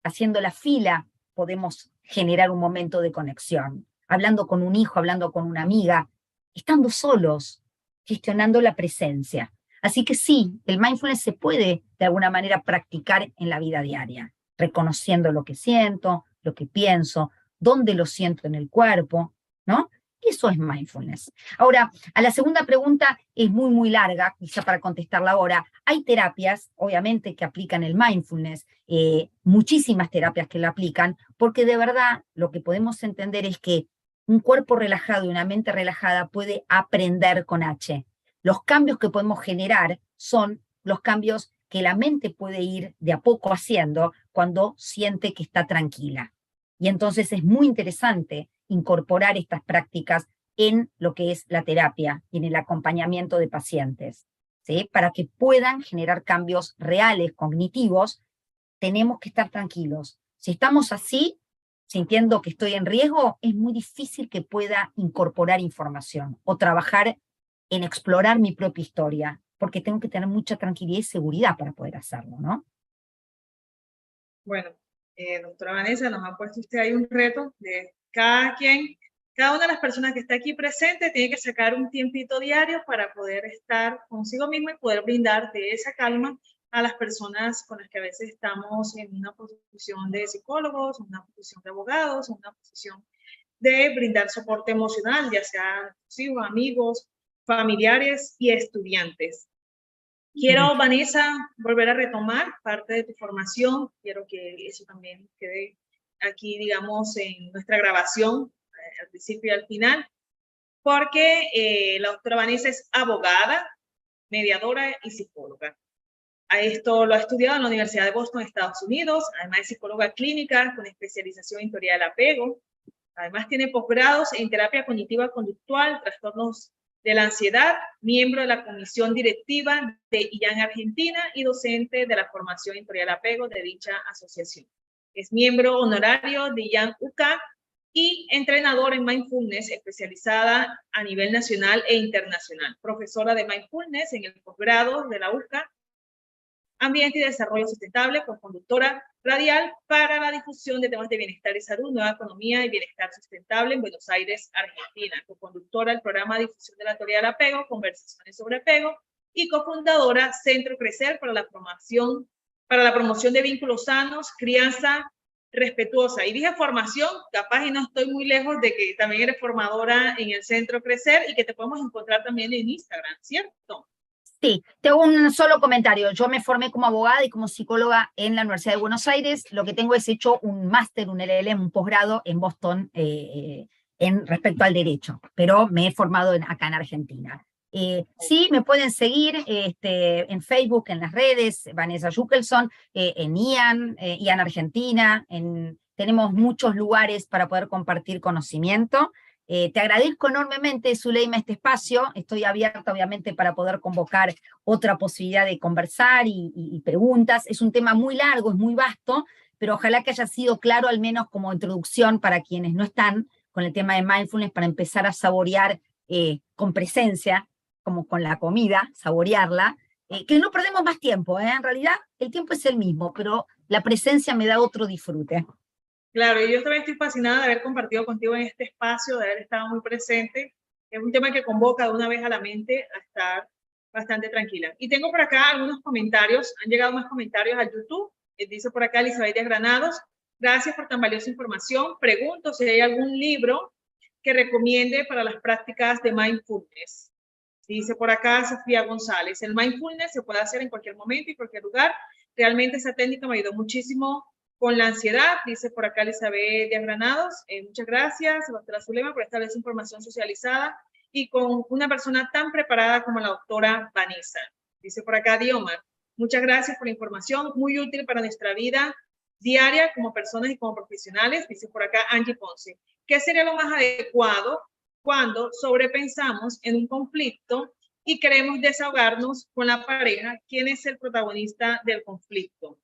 haciendo la fila, podemos generar un momento de conexión. Hablando con un hijo, hablando con una amiga, estando solos, gestionando la presencia. Así que sí, el mindfulness se puede de alguna manera practicar en la vida diaria, reconociendo lo que siento, lo que pienso, dónde lo siento en el cuerpo, ¿no? Eso es mindfulness. Ahora, a la segunda pregunta es muy, muy larga, quizá para contestarla ahora. Hay terapias, obviamente, que aplican el mindfulness, muchísimas terapias que lo aplican, porque de verdad lo que podemos entender es que un cuerpo relajado y una mente relajada puede aprender con H. Los cambios que podemos generar son los cambios que la mente puede ir de a poco haciendo cuando siente que está tranquila. Y entonces es muy interesante incorporar estas prácticas en lo que es la terapia y en el acompañamiento de pacientes, ¿sí? Para que puedan generar cambios reales, cognitivos, tenemos que estar tranquilos. Si estamos así, sintiendo que estoy en riesgo, es muy difícil que pueda incorporar información o trabajar en explorar mi propia historia, porque tengo que tener mucha tranquilidad y seguridad para poder hacerlo, ¿no? Bueno, doctora Vanessa, nos ha puesto usted ahí un reto de cada quien, cada una de las personas que está aquí presente tiene que sacar un tiempito diario para poder estar consigo mismo y poder brindar de esa calma a las personas con las que a veces estamos en una posición de psicólogos, en una posición de abogados, en una posición de brindar soporte emocional, ya sea hijos, amigos, familiares y estudiantes. Quiero, Vanessa, volver a retomar parte de tu formación. Quiero que eso también quede aquí, digamos, en nuestra grabación, al principio y al final, porque la doctora Vanessa es abogada, mediadora y psicóloga. A esto lo ha estudiado en la Universidad de Boston, Estados Unidos. Además es psicóloga clínica con especialización en teoría del apego. Además tiene posgrados en terapia cognitiva conductual, trastornos de la ansiedad, miembro de la comisión directiva de IAN Argentina y docente de la formación en teoría del apego de dicha asociación. Es miembro honorario de IAN UCA y entrenador en mindfulness especializada a nivel nacional e internacional. Profesora de mindfulness en el posgrado de la UCA, Ambiente y Desarrollo Sustentable, conductora radial para la difusión de temas de bienestar y salud, nueva economía y bienestar sustentable en Buenos Aires, Argentina, coconductora del programa de difusión de la teoría del apego, conversaciones sobre apego, y cofundadora Centro Crecer para la promoción de vínculos sanos, crianza respetuosa. Y dije formación, capaz y no estoy muy lejos de que también eres formadora en el Centro Crecer y que te podemos encontrar también en Instagram, ¿cierto? Sí, tengo un solo comentario. Yo me formé como abogada y como psicóloga en la Universidad de Buenos Aires. Lo que tengo es hecho un máster, un LLM, un posgrado en Boston, respecto al derecho, pero me he formado acá en Argentina. Sí, me pueden seguir en Facebook, en las redes, Vanessa Jukelson, en Ian Argentina, tenemos muchos lugares para poder compartir conocimiento. Te agradezco enormemente, Zuleima, este espacio. Estoy abierta, obviamente, para poder convocar otra posibilidad de conversar y preguntas. Es un tema muy largo, es muy vasto, pero ojalá que haya sido claro, al menos como introducción para quienes no están con el tema de mindfulness, para empezar a saborear con presencia, como con la comida, saborearla, que no perdemos más tiempo, en realidad el tiempo es el mismo, pero la presencia me da otro disfrute. Claro, y yo también estoy fascinada de haber compartido contigo en este espacio, de haber estado muy presente. Es un tema que convoca de una vez a la mente a estar bastante tranquila. Y tengo por acá algunos comentarios, han llegado más comentarios al YouTube. Dice por acá Elizabeth de Granados, gracias por tan valiosa información. Pregunto si hay algún libro que recomiende para las prácticas de mindfulness. Dice por acá Sofía González, el mindfulness se puede hacer en cualquier momento y cualquier lugar. Realmente esa técnica me ayudó muchísimo con la ansiedad, dice por acá Elizabeth Díaz Granados. Muchas gracias, Sebastián Zulema, por esta vez información socializada y con una persona tan preparada como la doctora Vanessa. Dice por acá Diomar, muchas gracias por la información, muy útil para nuestra vida diaria como personas y como profesionales. Dice por acá Angie Ponce, ¿qué sería lo más adecuado cuando sobrepensamos en un conflicto y queremos desahogarnos con la pareja? ¿Quién es el protagonista del conflicto?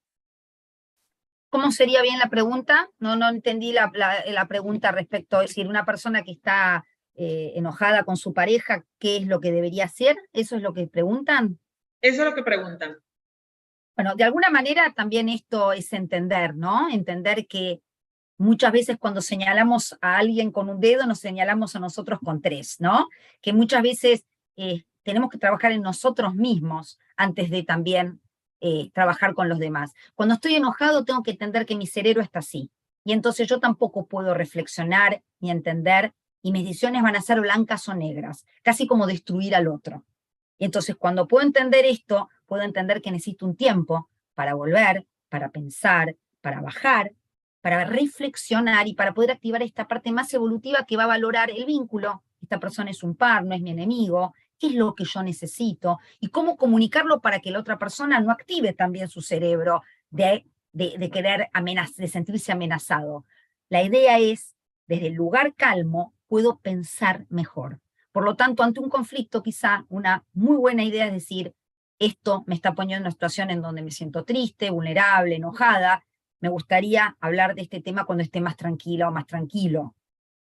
¿Cómo sería bien la pregunta? No entendí la pregunta respecto a decir, una persona que está enojada con su pareja, ¿qué es lo que debería hacer? ¿Eso es lo que preguntan? Eso es lo que preguntan. Bueno, de alguna manera también esto es entender, ¿no? Entender que muchas veces cuando señalamos a alguien con un dedo, nos señalamos a nosotros con tres, ¿no? Que muchas veces tenemos que trabajar en nosotros mismos antes de también trabajar con los demás. Cuando estoy enojado, tengo que entender que mi cerebro está así. Y entonces yo tampoco puedo reflexionar ni entender, y mis decisiones van a ser blancas o negras, casi como destruir al otro. Y entonces cuando puedo entender esto, puedo entender que necesito un tiempo para volver, para pensar, para bajar, para reflexionar y para poder activar esta parte más evolutiva que va a valorar el vínculo. Esta persona es un par, no es mi enemigo, qué es lo que yo necesito y cómo comunicarlo para que la otra persona no active también su cerebro de querer de sentirse amenazado. La idea es, desde el lugar calmo, puedo pensar mejor. Por lo tanto, ante un conflicto, quizá una muy buena idea es decir, esto me está poniendo en una situación en donde me siento triste, vulnerable, enojada, me gustaría hablar de este tema cuando esté más tranquila o más tranquilo.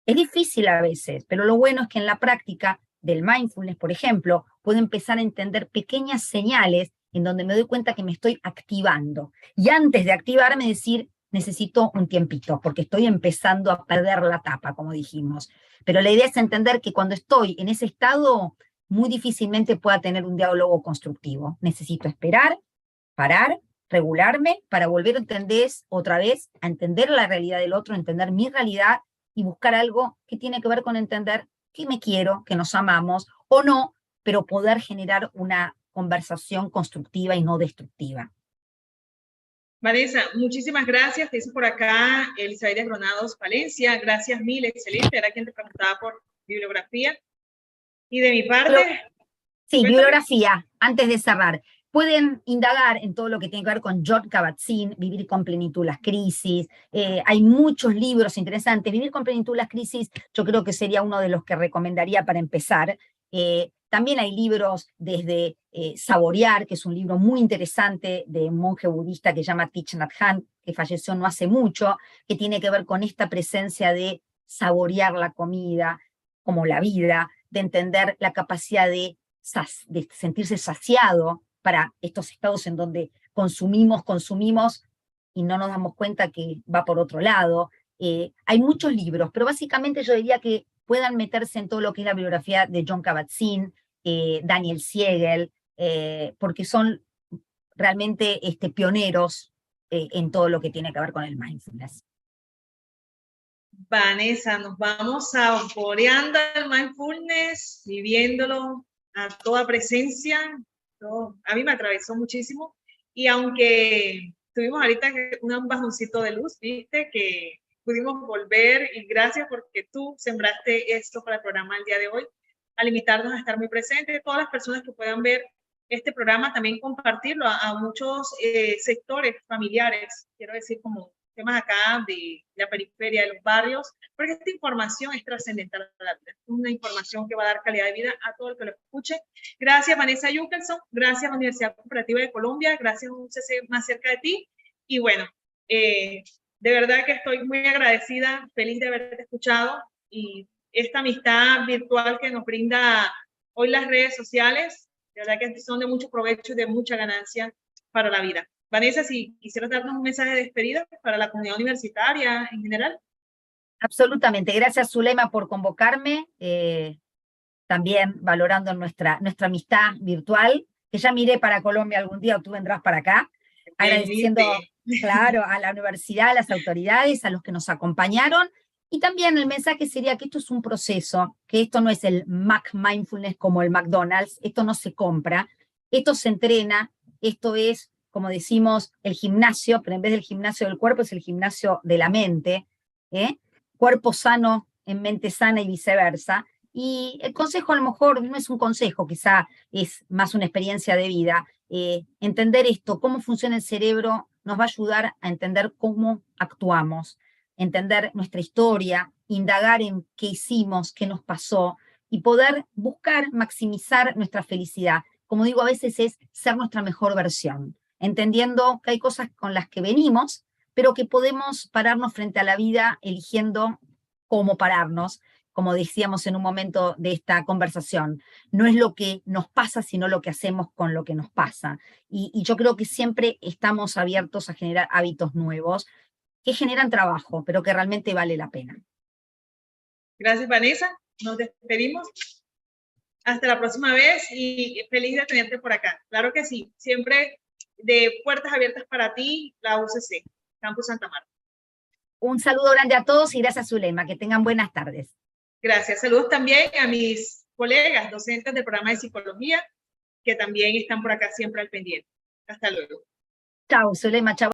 Es difícil a veces, pero lo bueno es que en la práctica del mindfulness, por ejemplo, puedo empezar a entender pequeñas señales en donde me doy cuenta que me estoy activando. Y antes de activarme, decir, necesito un tiempito, porque estoy empezando a perder la tapa, como dijimos. Pero la idea es entender que cuando estoy en ese estado, muy difícilmente pueda tener un diálogo constructivo. Necesito esperar, parar, regularme para volver a entender otra vez, a entender la realidad del otro, entender mi realidad y buscar algo que tiene que ver con entender que me quiero, que nos amamos o no, pero poder generar una conversación constructiva y no destructiva. Vanessa, muchísimas gracias. Te dice por acá Elizabeth Granados Palencia. Gracias mil, excelente. Era quien te preguntaba por bibliografía. Y de mi parte... Sí, bibliografía, antes de cerrar. Pueden indagar en todo lo que tiene que ver con Jon Kabat-Zinn, Vivir con plenitud las crisis. Hay muchos libros interesantes. Vivir con plenitud las crisis yo creo que sería uno de los que recomendaría para empezar. También hay libros desde Saborear, que es un libro muy interesante de un monje budista que se llama Thich Nhat Hanh, que falleció no hace mucho, que tiene que ver con esta presencia de saborear la comida, como la vida, de entender la capacidad de sentirse saciado para estos estados en donde consumimos y no nos damos cuenta que va por otro lado. Hay muchos libros, pero básicamente yo diría que puedan meterse en todo lo que es la bibliografía de Jon Kabat-Zinn, Daniel Siegel, porque son realmente pioneros en todo lo que tiene que ver con el mindfulness. Vanessa, nos vamos saboreando el mindfulness, viviéndolo a toda presencia. A mí me atravesó muchísimo y aunque tuvimos ahorita un bajoncito de luz, viste, que pudimos volver y gracias porque tú sembraste esto para el programa el día de hoy, al invitarnos a estar muy presentes. Todas las personas que puedan ver este programa, también compartirlo a muchos sectores familiares, quiero decir, como temas acá de la periferia, de los barrios, porque esta información es trascendental para la vida. Es una información que va a dar calidad de vida a todo el que lo escuche. Gracias, Vanessa Yukelson. Gracias, Universidad Cooperativa de Colombia. Gracias, UCC Más Cerca de Ti. Y bueno, de verdad que estoy muy agradecida, feliz de haberte escuchado y esta amistad virtual que nos brinda hoy las redes sociales, de verdad que son de mucho provecho y de mucha ganancia para la vida. Vanessa, si quisieras darnos un mensaje de despedida para la comunidad universitaria en general. Absolutamente. Gracias, Zulema, por convocarme. También valorando nuestra amistad virtual, que ya miré para Colombia algún día, o tú vendrás para acá. Agradeciendo, claro, a la universidad, a las autoridades, a los que nos acompañaron. Y también el mensaje sería que esto es un proceso, que esto no es el Mac Mindfulness como el McDonald's, esto no se compra, esto se entrena, esto es, como decimos, el gimnasio, pero en vez del gimnasio del cuerpo es el gimnasio de la mente, ¿eh? Cuerpo sano en mente sana y viceversa. Y el consejo a lo mejor no es un consejo, quizá es más una experiencia de vida. Entender esto, cómo funciona el cerebro, nos va a ayudar a entender cómo actuamos, entender nuestra historia, indagar en qué hicimos, qué nos pasó, y poder buscar maximizar nuestra felicidad. Como digo, a veces es ser nuestra mejor versión, entendiendo que hay cosas con las que venimos, pero que podemos pararnos frente a la vida eligiendo cómo pararnos. Como decíamos en un momento de esta conversación, no es lo que nos pasa, sino lo que hacemos con lo que nos pasa. Y yo creo que siempre estamos abiertos a generar hábitos nuevos que generan trabajo, pero que realmente vale la pena. Gracias, Vanessa. Nos despedimos. Hasta la próxima vez y feliz de tenerte por acá. Claro que sí, siempre de puertas abiertas para ti, la UCC, Campus Santa Marta. Un saludo grande a todos y gracias, Zulema. Que tengan buenas tardes. Gracias. Saludos también a mis colegas docentes del programa de psicología, que también están por acá siempre al pendiente. Hasta luego. Chao, Zulema. Chao.